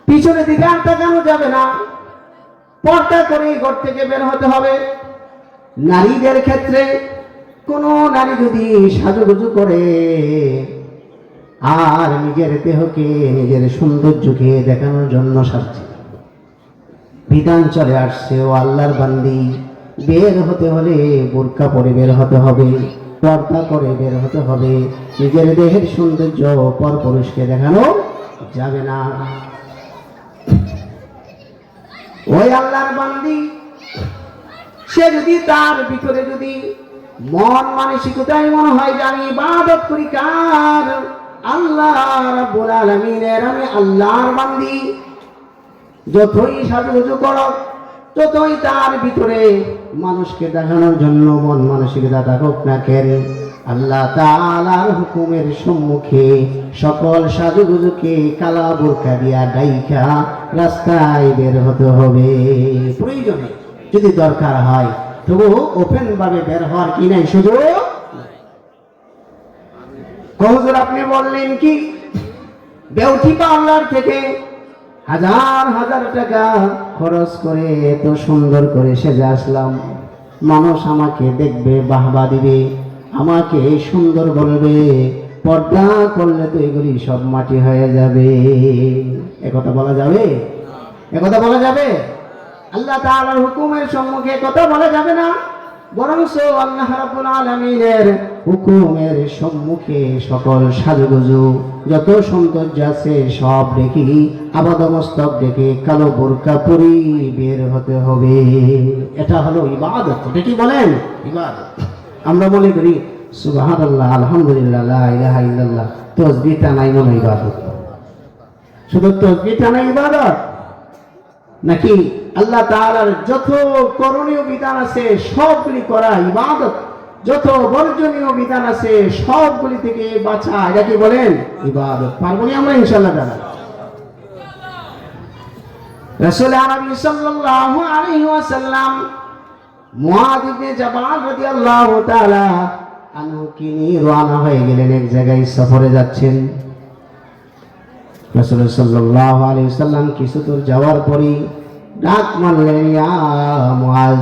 [SPEAKER 1] পিছনে দিকে আর তাকানো যাবে না, পর্দা করে ঘর থেকে বের হতে হবে। নারীদের ক্ষেত্রে কোনো নারী যদি সাজুগুজু করে আর নিজের দেহকে, নিজের সৌন্দর্যকে দেখানোর জন্য সাজছে, বিধান চলে আসছে, ও আল্লাহর বান্দি, বের হতে হলে বোরকা পরে বের হতে হবে, পর্দা করে বের হতে হবে। নিজের দেহের সৌন্দর্য পরপুরুষকে দেখানো যাবে না। ওই আল্লাহর বান্দি, সে যদি তার ভিতরে যদি মন মানসিকতায় মনে হয় যে আমি ইবাদত করি কার? আল্লাহ রাব্বুল আলামিনের, আমি আল্লাহর বান্দি, যতই সাজুগুজু করো, ততই তার ভিতরে মানুষকে দেখানোর জন্য মন মানসিকতা থাকুক না কেন, আল্লাহ তাআলার হুকুমের সম্মুখে সকল সাজুগুজুকে কালা বোরকা দিয়া ডাইকা রাস্তায় বের হতে হবে। প্রয়োজনে যদি দরকার হয় তবু ওপেন ভাবে বের হওয়ার কি নাই সুযোগ? হুজুর আপনি বললেন কি বেউটি পার্লার থেকে হাজার হাজার টাকা খরচ করে এত সুন্দর করে সেজে আসলাম, মানুষ আমাকে দেখবে, বাহবা দিবে, আমাকে সুন্দর বলবে, পর্দা করলে তো এগুলি সব মাটি হয়ে যাবে, একথা বলা যাবে? একথা বলা যাবে? আল্লাহ তাআলার হুকুমের সম্মুখে কথা বলা যাবে না, বরং আল্লাহ রাব্বুল আলামিনের হুকুমের সম্মুখে সকল সাজুগুজু যত সৌন্দর্য আছে সব রেখে আপাদমস্তক রেখে কালো বোরকা পরি বের হতে হবে। এটা হলো ইবাদত। এটা কি বলেন? ইবাদত। আমরা মনে করি সুবহানাল্লাহ, আলহামদুলিল্লাহ, লা ইলাহা ইল্লাল্লাহ, তাসবিহ টানাই মনে ইবাদত। শুধু তাসবিহ টানাই ইবাদত নাকি আল্লাহ তাআলার যত করণীয় বিধান আছে সবগুলি করা ইবাদত, যত বর্জনীয় বিধান আছে সবগুলি থেকে বাঁচা, এটা কি বলেন? ইবাদত। পারবো না আমরা ইনশাআল্লাহ তাআলা। রাসূল আরবি সাল্লাল্লাহু আলাইহি ওয়াসাল্লাম মুআয ইবনে জাবাল রাদিয়াল্লাহু তাআলা আনহুকে নিয়ে রওনা হয়ে গেলেন, এক জায়গায় সফরে যাচ্ছেন। রাসূল সাল্লাল্লাহু আলাইহি ওয়াসাল্লাম কিছু দূর যাওয়ার পরে ডাক মারলেন, ইয়া মুআয।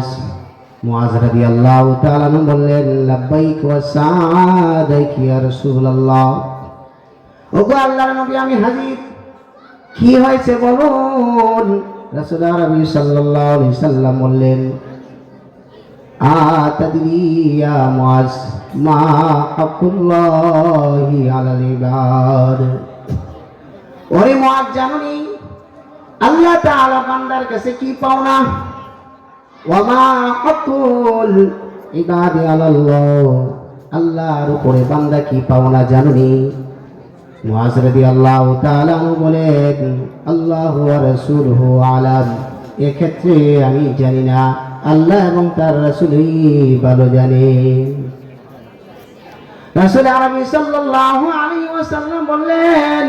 [SPEAKER 1] মুআয রাদিয়াল্লাহু তাআলা বললেন, লাব্বাইক ওয়া সাদাইক ইয়া রাসূলুল্লাহ। ওগো আল্লাহর নবী, আমি হাজির। কি হয়েছে বলুন? রাসূল আরবি সাল্লাল্লাহু আলাইহি ওয়াসাল্লাম বললেন, আতাদরি ইয়া মুআয মা হাক্কুল্লাহি আলাল ইবাদ। ওরে মুআয, জানোনি আল্লাহ তাআলা বান্দার কাছে কি পাওনা? ওয়া মা হাক্কুল ইবাদি আলাল্লাহ, আল্লাহর উপরে বান্দা কি পাওনা জানোনি? মুআয রাদিয়াল্লাহু তাআলা বলেন, আল্লাহু ওয়া রাসূলুহু আলাম। এক্ষেত্রে আমি জানি না, আল্লাহ এবং তার রাসূলই ভালো জানে। রাসূল আরবি সাল্লাল্লাহু আলাইহি ওয়াসাল্লাম বললেন,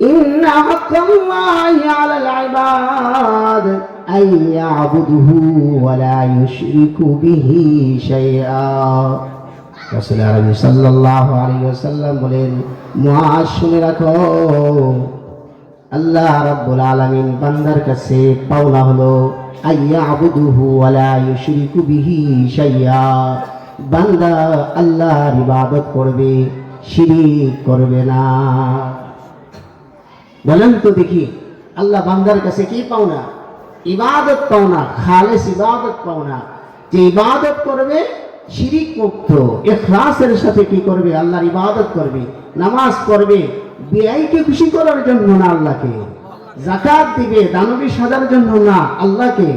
[SPEAKER 1] ইন্না হাক্কাল্লাহি আলাল ইবাদ আন ইয়াবুদুহু ওয়া লা ইউশরিকু বিহি শাইআ। রাসূল আরবি সাল্লাল্লাহু আলাইহি ওয়াসাল্লাম বলেন, মুআয, শুনে রাখো, আল্লাহ রাব্বুল আলামিন বান্দার কাছে পাওনা হলো আইয়াবুদুহু ওয়া লা ইউশরিকু বিহি শাইআ। বান্দা আল্লাহর ইবাদত করবে, শিরিক করবে না। বলেন তো দেখি, আল্লাহ বান্দার কাছে কি পাওনা? ইবাদত পাওনা, খালেস ইবাদত পাওনা। যে ইবাদত করবে শিরিক মুক্ত, ইখলাসের সাথে কি করবে? আল্লাহর ইবাদত করবে, নামাজ পড়বে বেআইকে খুশি করার জন্য না, আল্লাহকে। যাকাত দিবে দানবী সাজার জন্য না, আল্লাহকে।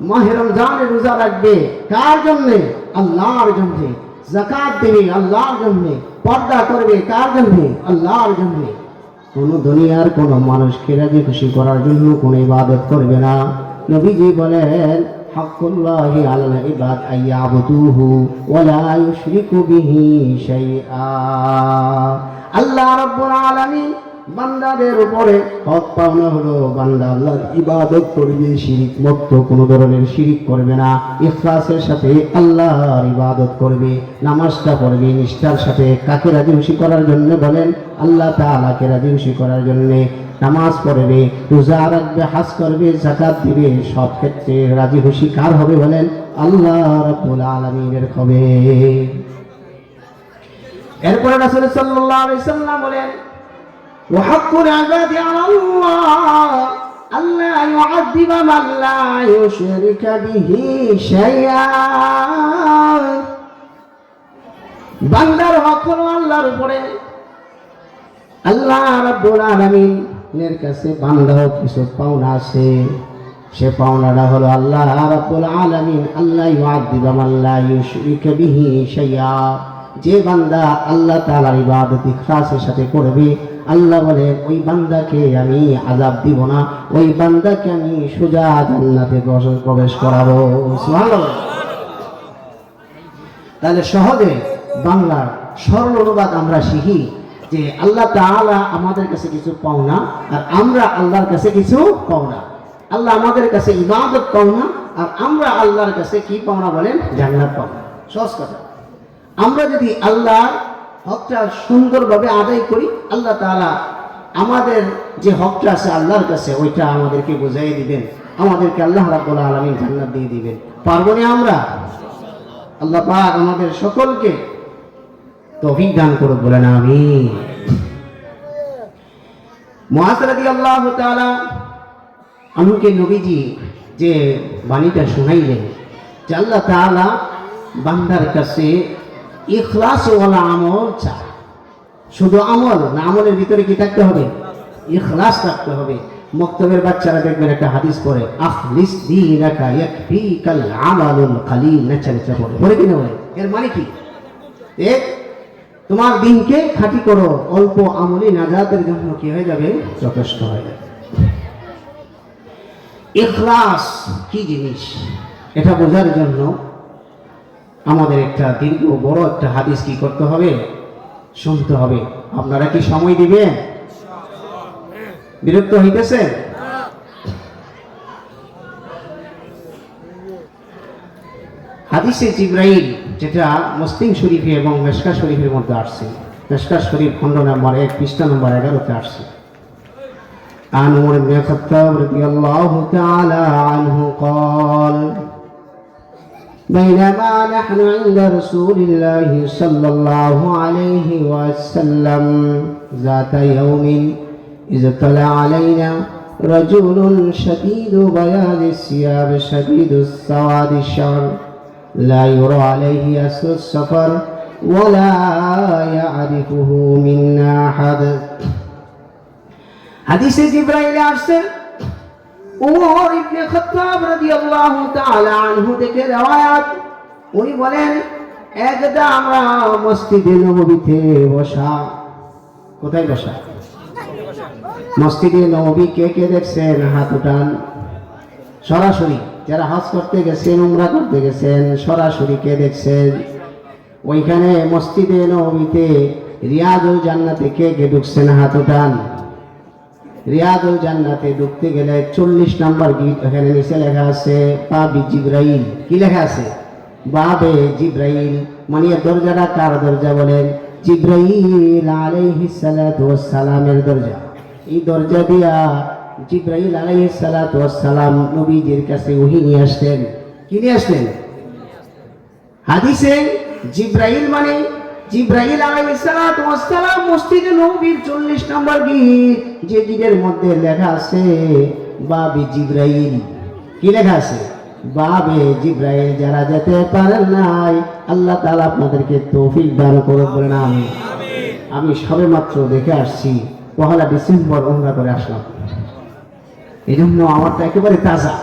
[SPEAKER 1] মাহে রমজানে রোজা রাখবে কার জন্য? আল্লাহর জন্য। যাকাত দিবে আল্লাহর জন্য। পর্দা করবে কার জন্য? আল্লাহর জন্য। কোন দুনিয়ার কোন মানুষকে রাজি খুশি করার জন্য কোন ইবাদত করবে না। নবীজি বলেন, হাক্কুল্লাহি আলাল ইবাদ আইয়াবুদুহু ওয়া লা ইউশরিকু বিহি শাইআ। আল্লাহ রাব্বুল আলামিন বান্দাদের উপরে হক পাওনা হলো বান্দা আল্লাহর ইবাদত করবে, শিরিক মুক্ত, কোনো ধরনের শিরিক করবে না, ইখলাসের সাথে আল্লাহর ইবাদত করবে, নামাজটা পড়বে নিষ্ঠার সাথে। কাকে রাজি খুশি করার জন্য? বলেন, আল্লাহ তাআলাকে রাজি খুশি করার জন্য নামাজ পড়বে, রোজা রাখবে, হজ করবে, যাকাত দিবে। সব ক্ষেত্রে রাজি খুশি কার হবে? বলেন, আল্লাহ রাব্বুল আলামিনের হবে। এরপরে রাসূল সাল্লাল্লাহু আলাইহি ওয়াসাল্লাম বলেন, ওয়া হাক্কুল ইবাদি আলাল্লাহ আল্লা ইউআযযিবা মান লা ইউশরিকা বিহি শাইআ। বান্দার হক হলো আল্লাহর উপরে। আল্লাহ রাব্বুল আলামিনের কাছে বান্দার কিছু পাওনা আছে। সে পাওনাটা হলো আল্লাহ রাব্বুল আলামিন আল্লা ইউআযযিবা মান লা ইউশরিকা বিহি শাইআ। যে বান্দা আল্লাহ তাআলার ইবাদত ইখলাসের সাথে করবে, আল্লাহ বলে ওই বান্দাকে আমি আযাব দিব না, ওই বান্দাকে আমি সোজা জান্নাতে প্রবেশ করাবো। সুবহানাল্লাহ। তাহলে সহজে বাংলার সরল অনুবাদ আমরা শিখি যে আল্লাহ তাআলা আমাদের কাছে কিছু পাওনা, আর আমরা আল্লাহর কাছে কিছু পাওনা। আল্লাহ আমাদের কাছে ইবাদত পাওনা, আর আমরা আল্লাহর কাছে কি পাওনা? বলেন, জান্নাত পাওনা। সহজ কথা। আমরা যদি আল্লাহর হকটা সুন্দরভাবে আদায় করি, আল্লাহ তাআলা আমাদের যে হকটা আছে আল্লাহর কাছে ওইটা আমাদেরকে বুঝাই দিবেন, আমাদেরকে আল্লাহ রাব্বুল আলামিন জান্নাত দিয়ে দিবেন। পারবো না আমরা? আল্লাহ পাক আমাদের সকলকে তৌফিক দান করুন, বলেন আমিন। মুআয রাদিয়াল্লাহু তাআলা আনহুকে নবীজি যে বাণীটা শুনাইলেন যে আল্লাহ তাআলা বান্দার কাছে ইখলাস ওয়ালা আমল চায়। শুধু আমল না, আমলের ভিতরে কি থাকতে হবে? ইখলাস থাকতে হবে। মক্তবের বাচ্চারা দেখবেন একটা হাদিস পড়ে, আখলিস দীনাকা ইয়াকফিকাল আমালুল কলিল, নেচা নেচা পড়ে, পড়ে কিনা বলে। এর মানে কি? এক, তোমার দিনকে খাঁটি করো, অল্প আমলই নাজাতের জন্য কি হয়ে যাবে? যথেষ্ট হয়ে যাবে। ইখলাস কি জিনিস এটা বোঝার জন্য আমাদের একটা দীর্ঘ বড় একটা হাদিস কি করতে হবে? শুনতে হবে। আপনারা কি সময় দিবেন? বিরক্ত হইতেছে? হাদিসে জিবরাইল, যেটা মুসলিম শরীফে এবং মেশকাত শরীফের মধ্যে আসছে। মেশকাত শরীফ খণ্ড নম্বর 1 পৃষ্ঠা নম্বর 11-তে আসছে। عن عمر بن الخطاب رضي الله تعالى عنه قال بينما نحن عند رسول الله صلى الله عليه وسلم ذات يوم إذ طلع علينا رجل شديد بياض الثياب شديد سواد الشعر لا يرى عليه أثر السفر ولا يعرفه منا أحد। হাদিসে জিবরাইল আসছে, ওমর ইবনে খাত্তাব রাদিয়াল্লাহু তাআলা আনহু থেকে রওয়ায়াত। উনি বলেন, একদা আমরা মসজিদে নববীতে বসা। কোথায় বসা? মসজিদে নববী। কে কে দেখছেন হাত উঠান। সরাসরি যারা হজ করতে গেছেন, উমরা করতে গেছেন, সরাসরি কে দেখছেন? ওইখানে মসজিদে নববীতে রিয়াদুল জান্নাতে কে কে ঢুকছেন? হাত উঠান। রিয়াদুল জান্নাতে ঢুকতে গেলে 40 নম্বর গেট, এখানে নিচে লেখা আছে বাবে জিবরাইল। কি লেখা আছে? বাবে জিবরাইল। মানে দরজাটা কার দরজা বলেন? জিবরাইল আলাইহিস সালাতু ওয়াস সালামের দরজা। এই দরজা দিয়া জিবরাইল আলাইহিস সালাতু ওয়াস সালাম নবীজির কাছে ওহী নিয়ে আসতেন। কি নিয়ে আসতেন? হাদিসে জিবরাইল মানে জিবরাইল আলাইহিস সালাতু ওয়াস সালাম মসজিদে নববীর 40 নম্বর গেট, যে গেটের মধ্যে লেখা আছে বাবে জিবরাইল। কি লেখা আছে? বাবে জিবরাইল। যারা যেতে পারেন নাই, আল্লাহ তাআলা আপনাদেরকে তৌফিক দান করুন, বলেন আমিন। আমি সবেমাত্র দেখে আসছি, 1 ডিসেম্বর উমরা করে আসলাম, এই জন্য আমারটা একেবারে তাজা।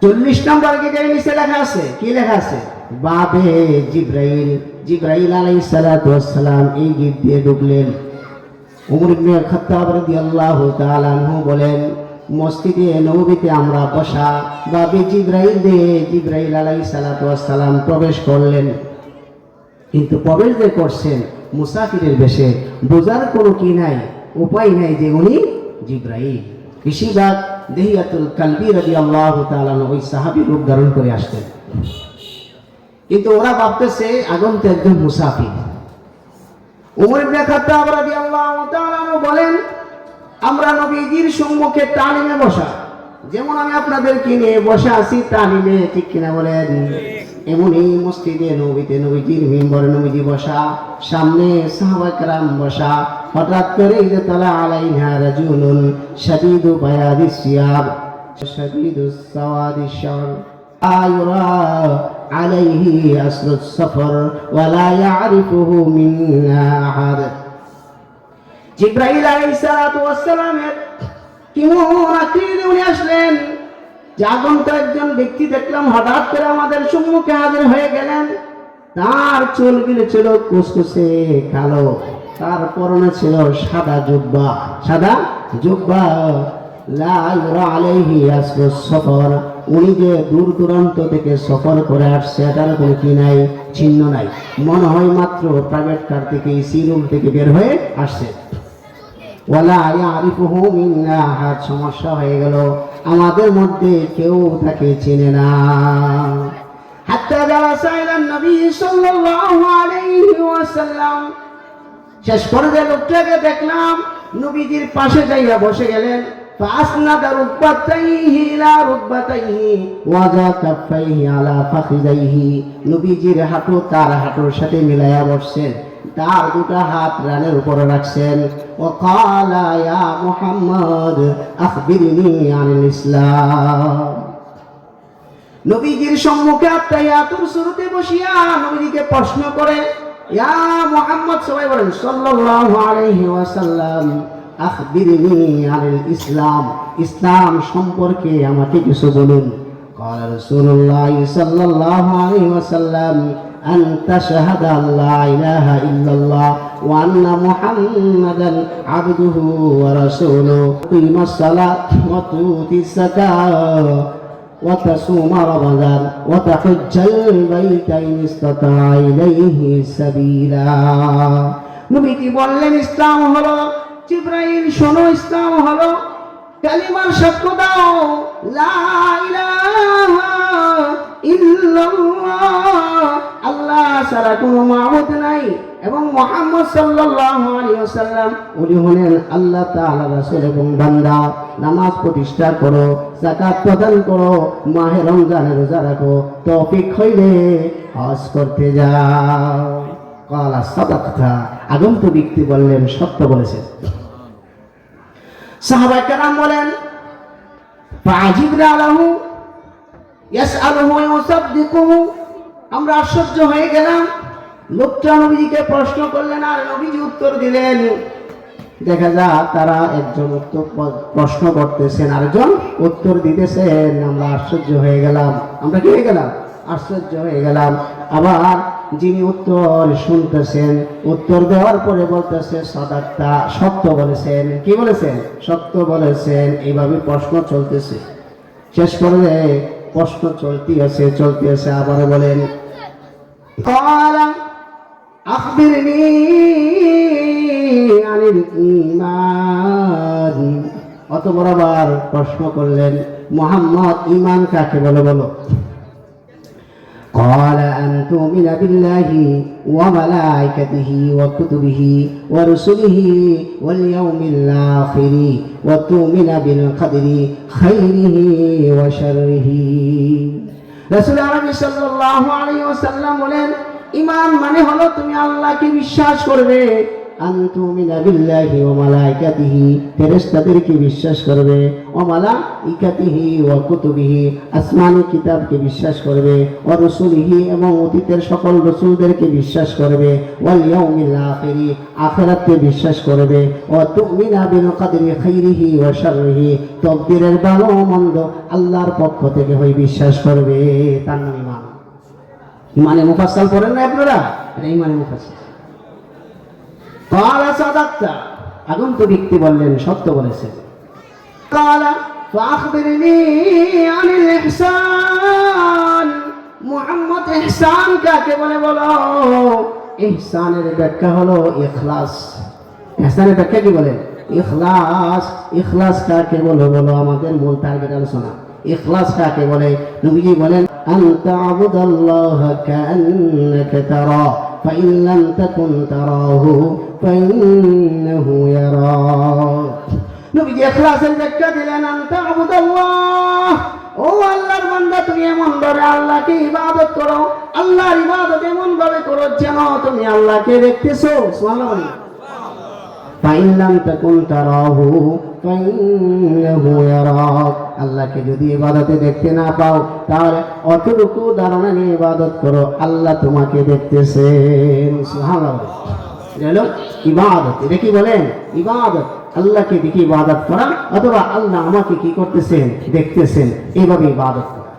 [SPEAKER 1] 40 নম্বর গেটের নিচে লেখা আছে, কি লেখা আছে? বাবে জিবরাইল। জিবরাইল আলাইহিস সালাতু ওয়াস সালাম এই গেট দিয়ে ঢুকলেন। ওমর ইবনে খাত্তাব রাদিয়াল্লাহু তাআলা আনহু বলেন, মসজিদে নববীতে আমরা বসা, বাবে জিবরাইল দিয়ে জিবরাইল আলাইহিস সালাতু ওয়াস সালাম প্রবেশ করলেন। কিন্তু প্রবেশ যে করছেন মুসাফিরের বেশে, বোঝার কোনো কি নাই, উপায় নাই যে উনি জিবরাইল। বেশিরভাগ দেহিয়াতুল কালবি রাদিয়াল্লাহু তাআলা ওই সাহাবী রূপ ধারণ করে আসতেন, কিন্তু ওরা ভাবতেছে আগন্তুক একজন মুসাফির। ওমর ইবনে খাত্তাব রাদিয়াল্লাহু তাআলা বলেন, আমরা নবীজির সম্মুখে তালিমে বসা, যেমন আমি আপনাদেরকে নিয়ে বসে আছি তালিমে, ঠিক কিনা বলেন? এমনই মসজিদে নববীতে নবীজির মিম্বরে নবীজি বসা, সামনে সাহাবায়ে কেরাম বসা। হঠাৎ করে ইযা তালা আলাইনা রাজুলুন শাদীদু বায়াদিস সিয়াব শাদীদুস সাওয়াদিশ শার আয়ুরা আলাইহি আসরুস সফর ওয়া লা ইয়ারিফুহু মিন্না আহাদ। জিবরাইল আলাইহিস সালাতু ওয়াস সালামের কেমন আকৃতি উনি আসলেন, আগন্তুক একজন ব্যক্তি দেখলাম হঠাৎ করে আমাদের সম্মুখে হাজির হয়ে গেলেন। তার চুলগুলো ছিল কুচকুচে কালো, তার পরনে ছিল সাদা জুব্বা। সাদা জুব্বা। লা ইউরা আলাইহি আসরুস সফর। উনি যে দূর দূরান্ত থেকে সফর করে আসছে, এটার কোনো কি নাই, চিহ্ন নাই। মনে হয় মাত্র প্রাইভেট কার থেকে, এসি রুম থেকে বের হয়ে আসছে। ওয়ালা ইয়ারিফুহু মিন্না আহাদ। সমস্যা হয়ে গেল, আমাদের মধ্যে কেউ তাকে চেনে না। হাত্তা জালাসা ইলান নবী সাল্লাল্লাহু আলাইহি ওয়াসাল্লাম। শেষ পর্যায়ে লোকটাকে দেখলাম নবীজির পাশে যাইয়া বসে গেলেন। ফাসনাদা রুকবাতাইহি ইলা রুকবাতাইহি ওয়াজা কাফাইহি আলা ফাখিদাইহি। নবীজির হাঁটু তার হাঁটুর সাথে মিলাইয়া বসছেন, তার দুটা হাত রানের উপরে রাখছেন। ওয়াকালা ইয়া মুহাম্মদ আখবিরনি আনিল ইসলাম। নবীজির সম্মুখে আত্তাহিয়াতুর শুরুতে বসিয়া নবীজিকে প্রশ্ন করে, ইয়া মুহাম্মদ, সবাই বলেন সাল্লাল্লাহু আলাইহি ওয়াসাল্লাম, আখবিরনি আনিল ইসলাম, ইসলাম সম্পর্কে আমাকে কিছু বলুন। قال رسول الله صلى الله عليه وسلم أن تشهد أن لا إله إلا الله وأن محمدا عبده ورسوله وتقيم الصلاة وتؤتي الزكاة وتصوم رمضان وتحج البيت إن استطاع إليه سبيلا। নবীজি বললেন, ইসলাম হলো, জিবরাইল শোনো, ইসলাম হলো কালিমার সাক্ষ্য দাও, লা ইলাহা ইল্লাল্লাহ, আল্লাহ ছাড়া কোনো মাবুদ নাই, এবং মুহাম্মদ সাল্লাল্লাহু আলাইহি ওয়াসাল্লাম উনি হলেন আল্লাহ তাআলার রাসূল এবং বান্দা। নামাজ প্রতিষ্ঠা করো, যাকাত প্রদান করো, মাহে রমজানের রোজা রাখো, তৌফিক হইলে হজ করতে যাও। ক্বালা সাদাকতা, আগন্তুক ব্যক্তি বললেন সত্য বলেছেন। সাহাবায়ে কেরাম বলেন, ফাআজিবনা লাহু ইয়াসআলুহু ওয়া ইউসাদ্দিকুহু, আমরা আশ্চর্য হয়ে গেলাম। লোকটা নবীজিকে প্রশ্ন করলেন আর নবীজি উত্তর দিলেন। দেখা যায় তারা একজন উত্তর প্রশ্ন করতেছেন, আরেকজন উত্তর দিতেছেন। আমরা আশ্চর্য হয়ে গেলাম। আমরা কি হয়ে গেলাম? আশ্চর্য হয়ে গেলাম। আবার যিনি উত্তর শুনতেছেন, উত্তর দেওয়ার পরে বলতেছে সাদাক্তা, সত্য বলেছেন। কি বলেছেন? সত্য বলেছেন। এইভাবে প্রশ্ন চলতেছে। শেষ করে প্রশ্ন চলতে আছে। আবার বলেন, ক্বালা আখবিরনি আনিল ঈমান, অতঃপর আবার প্রশ্ন করলেন, মুহাম্মদ, ঈমান কাকে বলে বলো। قال أن تؤمن بالله وملائكته وكتبه ورسله واليوم الآخر وتؤمن بالقدر خيره وشره। রাসূল আরবি সাল্লাল্লাহু আলাইহি ওয়াসাল্লাম বলেন, ঈমান মানে হলো তুমি আল্লাহকে বিশ্বাস করবে, আন তুমিনা বিল্লাহি ওয়া মালাইকাতিহি, ফেরেশতাদেরকে বিশ্বাস করবে, ওয়া মালাইকাতিহি ওয়া কুতুবিহি, আসমানি কিতাবকে বিশ্বাস করবে, ওয়া রাসূলিহি, এবং অতীতের সকল রাসূলদেরকে বিশ্বাস করবে, ওয়াল ইয়াউমিল আখিরি, আখিরাতকে বিশ্বাস করবে, ওয়া তুমিনা বিল কদরি খাইরিহি ওয়া শাররিহি, তাকদীরের ভালো মন্দ আল্লাহর পক্ষ থেকে হয় বিশ্বাস করবে। তার নাম ঈমান। ঈমানে মুফাসসাল পড়েন না আপনারা? এটা ঈমানে মুফাসসাল। ক্বালা সাদাকতা, আগন্তুক ব্যক্তি বললেন সত্য বলেছেন। ক্বালা ফাআখবিরনি আনিল ইহসান, মুহাম্মদ, ইহসান কাকে বলে বলো। ইহসানের ব্যাখ্যা হলো ইখলাস। ইহসানের ব্যাখ্যা কি বলেন? ইখলাস। ইখলাস কাকে বলে বলো, আমাদের মূল টার্গেট আলোচনা। ইখলাস কাকে বলে? নবীজি বলেন, আন তা'বুদাল্লাহা কাআন্নাকা তারা ফাইন লাম তাকুন তারাহু ফাইন্নাহু ইয়ারাক। নবীজি ইখলাসের ব্যাখ্যা দিলেন, আন তা'বুদাল্লাহ, ও আল্লাহর বান্দা, তুমি এমন ভাবে আল্লাহকে ইবাদত করো, আল্লাহর ইবাদত এমন ভাবে করো যেন তুমি আল্লাহকে দেখতেছো। সুবহানাল্লাহ। ফাইন লাম তাকুন তারাহু ফাইন্নাহু ইয়ারাক, আল্লাহকে যদি ইবাদতে দেখতে না পাও তাহলে অতটুকু ধারণা নিয়ে ইবাদত করো, আল্লাহ তোমাকে দেখতেছেন। সুবহানাল্লাহ। এটা হলো ইবাদত। এটা কি বলেন? ইবাদত। আল্লাহকে দেখে ইবাদত করা, অথবা আল্লাহ আমাকে কি করতেছেন? দেখতেছেন। এইভাবে ইবাদত করা।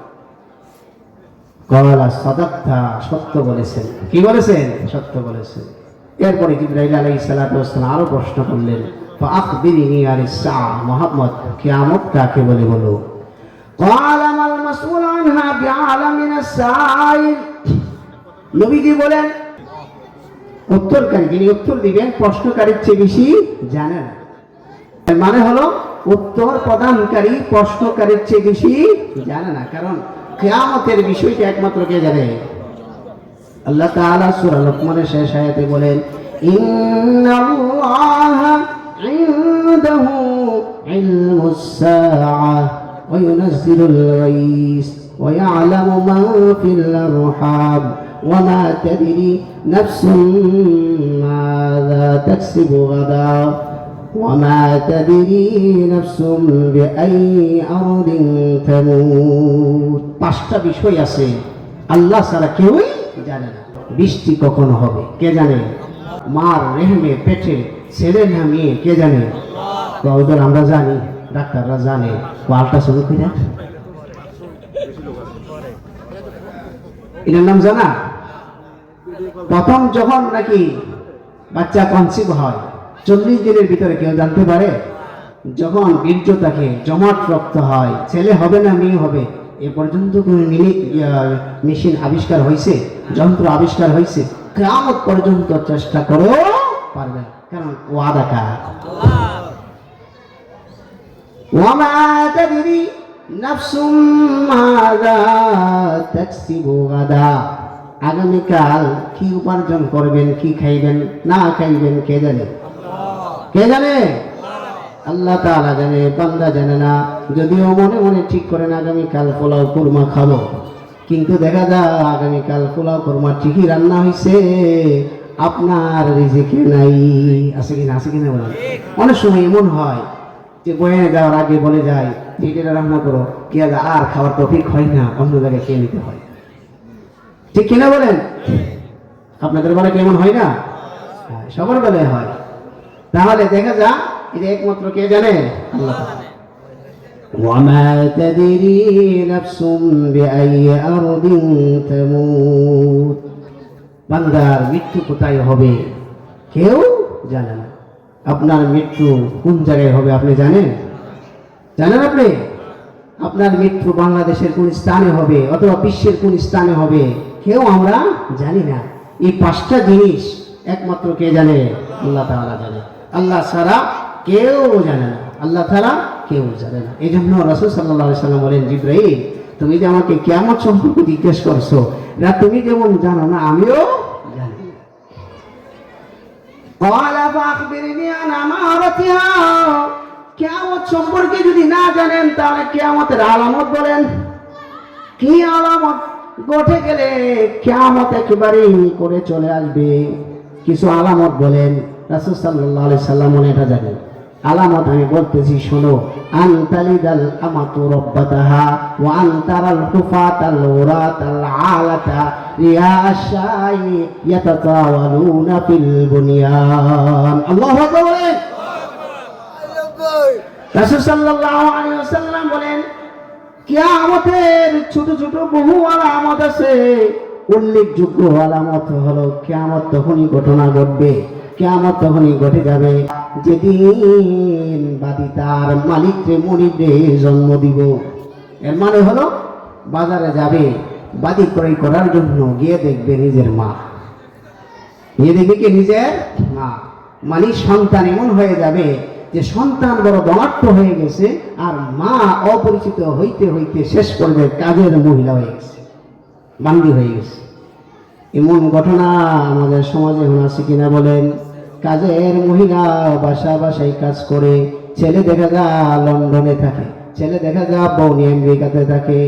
[SPEAKER 1] ক্বালা সাদাকতা, সত্য বলেছেন। কি বলেছেন? সত্য বলেছেন। এরপরে জিবরাইল আলাইহিস সালাতু ওয়াস সালাম আরো প্রশ্ন করলেন, ফাআখবিরনি আনিস সাআ, মুহাম্মদ, কিয়ামত কাকে বলে বলো। ক্বালা মাল মাসউল আনহা বিআলাম মিনাস সাইল, নবীজি বলেন, উত্তরকারী, যিনি উত্তর দিবেন, প্রশ্নকারীর চেয়ে বেশি জানে না। মানে হলো উত্তর প্রদানকারী প্রশ্নকারীর চেয়ে বেশি জানে না। কারণ কিয়ামতের বিষয়টা একমাত্র কে জানে? আল্লাহ তাআলা সূরা লুকমানের শেষ আয়াতে বলেন, ইন্নাল্লাহা ইনদাহু ইলমুস সাআহ ওয়া ইউনাজ্জিলুল গায়স ওয়া ইয়ালামু মা ফিল আরহাম ওয়া মা তাদরি নাফসুন মাযা তাকসিবু গাদা وما تدري نفس بأي أرض تموت। পাঁচটা বিষয় আছে আল্লাহ ছাড়া কেউই জানে না। বৃষ্টি কখন হবে কে জানে? মার রেহমে পেটে ছেলে না মেয়ে কে জানে? ওদের আমরা জানি, ডাক্তাররা জানে। আল্ট্রাসাউন্ড কইরা এটার নাম জানা? প্রথম যখন নাকি বাচ্চা কনসিভ হয় 40 দিনের ভিতরে কেউ জানতে পারে? যখন বীর্য থাকে, জমাট রক্ত হয়, ছেলে হবে না মেয়ে হবে, এ পর্যন্ত কোন মেশিন আবিষ্কার হয়েছে, যন্ত্র আবিষ্কার হয়েছে? কিয়ামত পর্যন্ত চেষ্টা করেও পারবে না, কারণ ওয়াদা কার? ওয়ামা তাদরি নাফসুম মাযা তাকসিবু গাদা। আগামীকাল কি উপার্জন করবেন, কি খাইবেন না খাইবেন কে জানে? কে জানে? আল্লাহ তাআলা জানে, বান্দা জানে না। যদিও মনে মনে ঠিক করেন আগামীকাল পোলাও কুরমা খাবো, কিন্তু দেখা যায় আগামীকাল পোলাও কুরমা ঠিকই রান্না হয়েছে, আপনার রিজিকে নাই। আছে কিনা? আছে কিনা বলেন? অনেক সময় এমন হয় যে বয়ে যাওয়ার আগে বলে যায় যে এটা রান্না করো, কি আর খাওয়ার টপিক হয় না, অন্য জায়গায় খেয়ে নিতে হয়। ঠিক কিনা বলেন? আপনাদের বেলা কেমন হয় না? সবার বেলায় হয়। তাহলে দেখা যা এটা একমাত্র কে জানে? আল্লাহ। ওয়ামা তাদরি নাফসুম বিআই আরদিন তামুত। বান্দার মৃত্যু কোথায় হবে কেউ জানে না। আপনার মৃত্যু কোন জায়গায় হবে আপনি জানেন? জানেন আপনি? আপনার মৃত্যু বাংলাদেশের কোন স্থানে হবে অথবা বিশ্বের কোন স্থানে হবে কেউ আমরা জানি না। এই পাঁচটা জিনিস একমাত্র কে জানে? আল্লাহ তাআলা জানে। আল্লাহ ছাড়া কেউ জানে না। আল্লাহ ছাড়া কেউ জানে না। এই জন্য রাসূল সাল্লাল্লাহু আলাইহি সাল্লাম বলেন, জিবরাইল তুমি যে আমাকে কিয়ামত সম্পর্কে জিজ্ঞেস করছো, না তুমি যেমন জানো না আমিও জানি। ক্বালা ফাখবিরনি আন আমারাতিহা। কিয়ামত সম্পর্কে যদি না জানেন তাহলে কিয়ামতের আলামত বলেন। কি আলামত ঘটে গেলে কিয়ামত একেবারেই করে চলে আসবে? কিছু আলামত বলেন। রাসূল সাল্লাল্লাহু আলাইহি সাল্লাম এটা জানেন। আলামত আমি বলতেছি শোনো। আনতালিদাল আমাতু রাব্বাতাহা ওয়া আনতারাল হুফাতাল উরাতাল আলাতা রিয়াশাই ইয়াতাতাওয়ালুনা ফিল বুনিয়ান। আল্লাহু আকবার। রাসূল সাল্লাল্লাহু আলাইহি ওয়াসাল্লাম বলেন, কিয়ামতের ছোট ছোট বহু আলামত আছে। উল্লেখযোগ্য আলামত হলো কিয়ামত তখনই ঘটনা ঘটবে, কিয়ামত তখনই ঘটে যাবে যেদিন বাদী তার মালিককে মুনিবরে জন্ম দিব। এর মানে হলো বাজারে যাবে বাদী ক্রয় করার জন্য, গিয়ে দেখবে নিজের মা, গিয়ে দেখবে কি নিজের মা। মানে সন্তান এমন হয়ে যাবে যে সন্তান বড় ধনাঢ্য হয়ে গেছে আর মা অপরিচিত হইতে হইতে শেষ পর্যায়ে কাজের মহিলা হয়ে গেছে, বান্দি হয়ে গেছে। এমন ঘটনা আমাদের সমাজে এখন আছে কিনা বলেন? কাজের মহিলা বাসা বাসায় কাজ করে, ছেলে দেখা যায় লন্ডনে থাকে, ছেলে দেখা যায় বউনি আমেরিকাতে থাকে,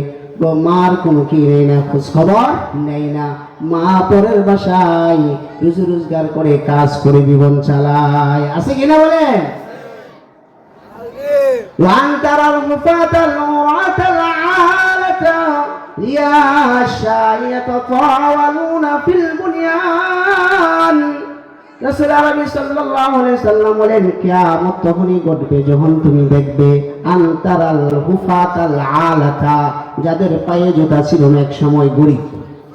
[SPEAKER 1] মার কোনো কি নেই না, খোঁজ খবর নেই না। মা পরের বাসায় রুজি রোজগার করে কাজ করে জীবন চালায়। আছে কিনা বলেন? ওয়ান্তারাল মুফাতাল উরাতাল আলাতা ইয়াশায়াতাতাওয়ালুনা ফিল বুনিয়ান। রাসূল আরবি সাল্লাল্লাহু আলাইহি সাল্লাম বলেন, কিয়ামত তখনই ঘটবে যখন তুমি দেখবে আনতারাল হুফাতাল আলাতা, যাদের পায়ে জুতা ছিল না এক সময় গরিব,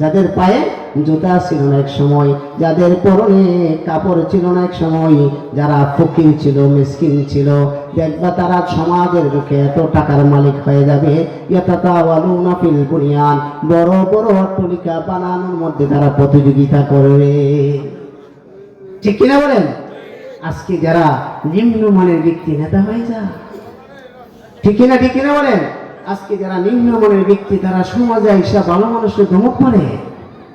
[SPEAKER 1] যাদের পায়ে জুতা ছিল না এক সময়, যাদের পরনে কাপড় ছিল না এক সময়, যারা ফকির ছিল মিসকিন ছিল, দেখবা তারা সমাজের চোখে এত টাকার মালিক হয়ে যাবে। ইয়াতাতাওয়ালুনা ফিল বুনিয়ান, বড় বড় অট্টালিকা বানানোর মধ্যে তারা প্রতিযোগিতা করবে। ঠিক কিনা বলেন? আজকে যারা নিম্নমানের ব্যক্তি নেতা হয়ে যায়, ঠিক কিনা? ঠিক কিনা বলেন? আজকে যারা নিম্নমানের ব্যক্তি তারা সমাজে আইসা ভালো মানুষকে ধমক মারে,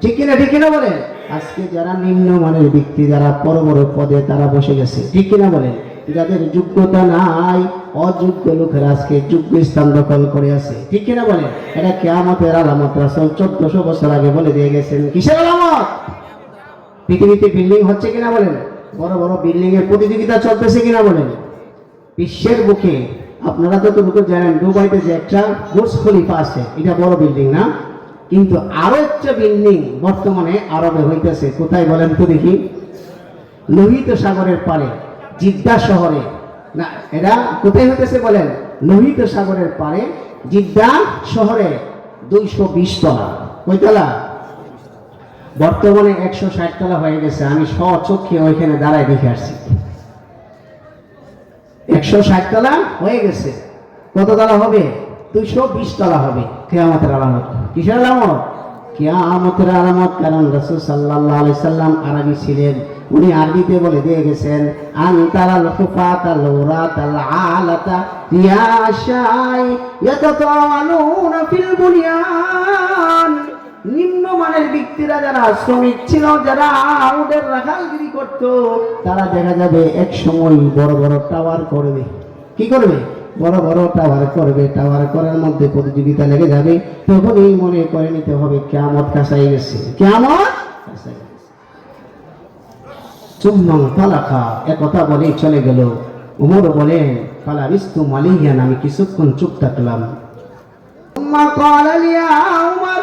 [SPEAKER 1] ঠিক কিনা? ঠিক কিনা বলেন? আজকে যারা নিম্নমানের ব্যক্তি যারা বড় বড় পদে তারা বসে গেছে, ঠিক কিনা বলেন? যাদের যোগ্যতা নাই, অযোগ্য লোকেরা আজকে যোগ্য স্থান দখল করে আছে, ঠিক কিনা বলেন? এটা কিয়ামতের আলামত। রাসূল 1400 বছর আগে বলে দিয়ে গেছেন। কিসের আলামত? পৃথিবীতে বিল্ডিং হচ্ছে কিনা বলেন? বড় বড় বিল্ডিং এর প্রতিযোগিতা চলতেছে কিনা বলেন? বিশ্বের বুকে আপনারা যতটুকু জানেন দুবাইতে যে একটা বুর্জ খলিফা আছে, এটা বড় বিল্ডিং না, কিন্তু আরো একটা বিল্ডিং বর্তমানে আরবে হইতেছে। কোথায় বলেন তো দেখি? লোহিত সাগরের পারে জিদ্দা শহরে। না, এরা কোথায় হইতেছে বলেন? লোহিত সাগরের পারে জিদ্দা শহরে 220 তলা। কয়তলা? বর্তমানে 160 তলা হয়ে গেছে। আমি স্বচক্ষে ওইখানে দাঁড়ায় দেখে আসছি। 160 তলা হয়ে গেছে। কত তলা হবে? 220 তলা হবে। কিয়ামতের আলামত। কিসের আলামত? কিয়ামতের আলামত। কারণ রাসূল সাল্লাল্লাহু আলাইহি সাল্লাম আরবি ছিলেন, উনি আরবিতে বলে দিয়ে গেছেন, আনতারাল খুফাতাল উরাতাল আলাতা ইয়াশাই ইয়াতাতালুনা ফিল বুনিয়ান। নিম্নমানের ব্যক্তিরা যারা শ্রমিক ছিল, যারা ওদের রাখালগিরি করত, তারা দেখা যাবে এক সময় বড় বড় টাওয়ার করবে। কি করবে? বড় বড় টাওয়ার করবে। টাওয়ার করার মধ্যে প্রতিযোগিতা লেগে যাবে। তখনই মনে করে নিতে হবে কিয়ামত কাছাই গেছে, কিয়ামত কাছাই গেছে। চুম্মান তালাকা, একথা বলেই চলে গেল। উমর বলেন, ফালা বিস্তু মালিয়ান, আমি কিছুক্ষণ চুপ থাকলাম। উম্মা ক্বালা লিয়া উমর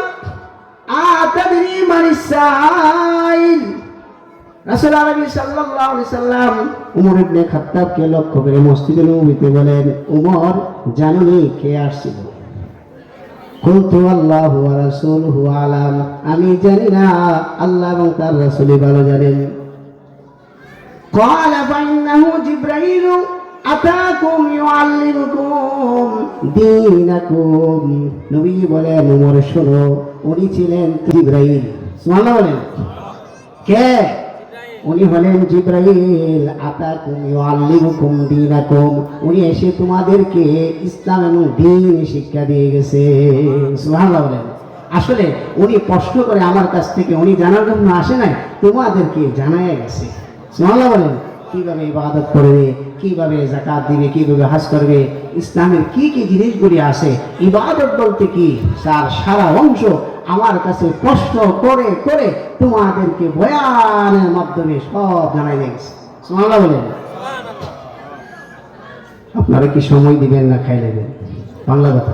[SPEAKER 1] আতাদরি মানিস সাইল। রাসূল আরবি সাল্লাল্লাহু আলাইহি সাল্লাম উমর ইবনে খাত্তাবকে লক্ষ্য করে মসজিদে নববীতে বলেন, উমর জানেনই কে আসছিল? কুলতু আল্লাহু ওয়া রাসূলুহু আলাম, আমি জানি না, আল্লাহ এবং তার রাসূলই ভালো জানেন। ক্বালা ফাইন্নাহু জিবরাইল আতাকুম ইউআল্লিমুকুম দীনাকুম। নবী বলেন, উমর শোনো, উনি ছিলেন জিবরাইল। সুবহানাল্লাহ বলেন। কে? উনি হলেন জিবরাইল। আতাকুম ইউআল্লিমুকুম দীনাকুম, উনি এসে তোমাদেরকে ইসলাম এবং দ্বীন শিক্ষা দিয়ে গেছে। সুবহানাল্লাহ বলেন। আসলে উনি প্রশ্ন করে আমার কাছ থেকে, উনি জানার জন্য আসে নাই, তোমাদেরকে জানায় গেছে। সুবহানাল্লাহ বলেন। কিভাবে ইবাদত করবে, কিভাবে যাকাত দিবে, কিভাবে হজ করবে, ইসলামের কি কি জিনিসগুলি আছে, ইবাদত বলতে কি, তার সারা অংশ আমার কাছে প্রশ্ন করে করে তোমাদেরকে বয়ানের মাধ্যমে সব জানাই গেছে। সুবহানাল্লাহ বলেন। আপনারা কি সময় দিবেন না খাই নেবেন? বাংলা কথা।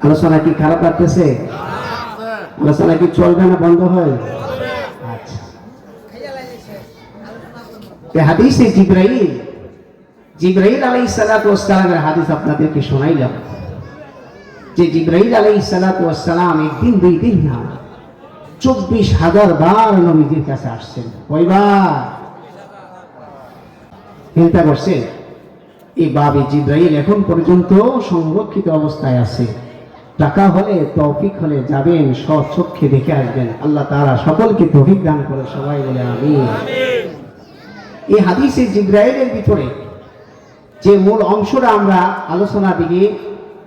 [SPEAKER 1] আলোচনা কি খারাপ লাগতেছে? আলোচনা কি চলবে না বন্ধ হয়? আচ্ছা, হাদিসে জিবরাইল আলাইহিস সালাতু ওয়াস সালামের হাদিস আপনাদেরকে শোনাইলাম যে জিবরাইল আলাইহিস সালাতু ওয়াস সালাম একদিন দুই দিন না 24,000 বার নবীজির কাছে আসছেন। কয়বার? চিন্তা করছেন? এই বাবে জিবরাইল এখন পর্যন্ত সংরক্ষিত অবস্থায় আছে। টাকা হলে, তৌফিক হলে যাবেন, স্বচক্ষে দেখে আসবেন। আল্লাহ তাআলা সকলকে তৌফিক দান করে, সবাই বলে আমিন। এই হাদিসে জিবরাইলের ভিতরে যে মূল অংশটা আমরা আলোচনা দিকে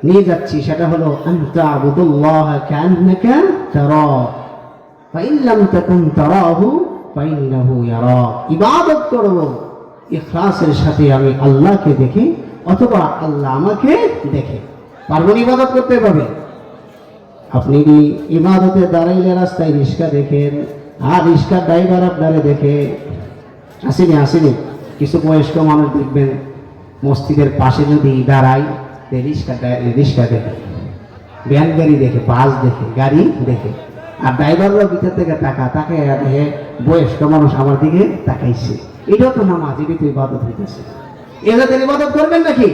[SPEAKER 1] নিয়ে যাচ্ছি সেটা হলো আনতা আবুদুল্লাহ কান্নাকা তারা ফাইন লাম তাকুন তারাহু ফাইন্নাহু ইয়ারা। ইবাদত করব ইখলাসের সাথে, আমি আল্লাহকে দেখি অথবা আল্লাহ আমাকে দেখে। পারবেন ইবাদত করতে পারবে? আপনি ইবাদতে দাঁড়াইলে রাস্তায় রিস্কা দেখেন, আর রিস্কার ড্রাইভার আপনারে দেখে। আসেনি কিছু বয়স্ক মানুষ দেখবেন মসজিদের পাশে যদি দাঁড়ায়, রিস্কা দেখে, ভ্যান গাড়ি দেখে, বাস দেখে, গাড়ি দেখে, আর ড্রাইভাররা ভিতর থেকে তাকে দেখে বয়স্ক মানুষ আমার দিকে তাকাইছে। এটাও তো নামাজ, এটা তো ইবাদত হইতেছে। এদের ইবাদত করবেন নাকি?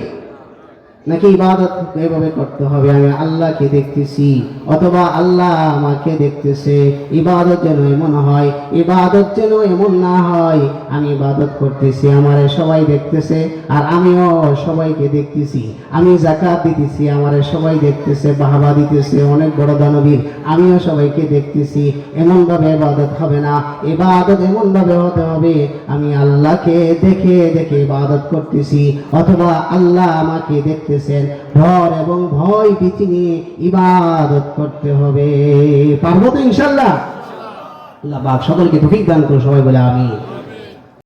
[SPEAKER 1] ইবাদত এভাবে করতে হবে, আমি আল্লাহকে দেখতেছি অথবা আল্লাহ আমাকে দেখতেছে। ইবাদত যেন এমন হয়, ইবাদত যেন এমন না হয় আমি ইবাদত করতেছি, আমারে সবাই দেখতেছে আর আমিও সবাইকে দেখতেছি। আমি যাকাত দিতেছি, আমারে সবাই দেখতেছে, বাহবা দিতেছে, অনেক বড় দানবীর, আমিও সবাইকে দেখতেছি। এমন ভাবে ইবাদত হবে না। ইবাদত এমন ভাবে হতে হবে, আমি আল্লাহকে দেখে দেখে ইবাদত করতেছি অথবা আল্লাহ আমাকে দেখতে ভর এবং ভয় ভীতি নিয়ে ইবাদত করতে হবে। পারবো তো ইনশাআল্লাহ? আল্লাহ পাক সকলকে তৌফিক দান করুন, সবাই বলে আমিন।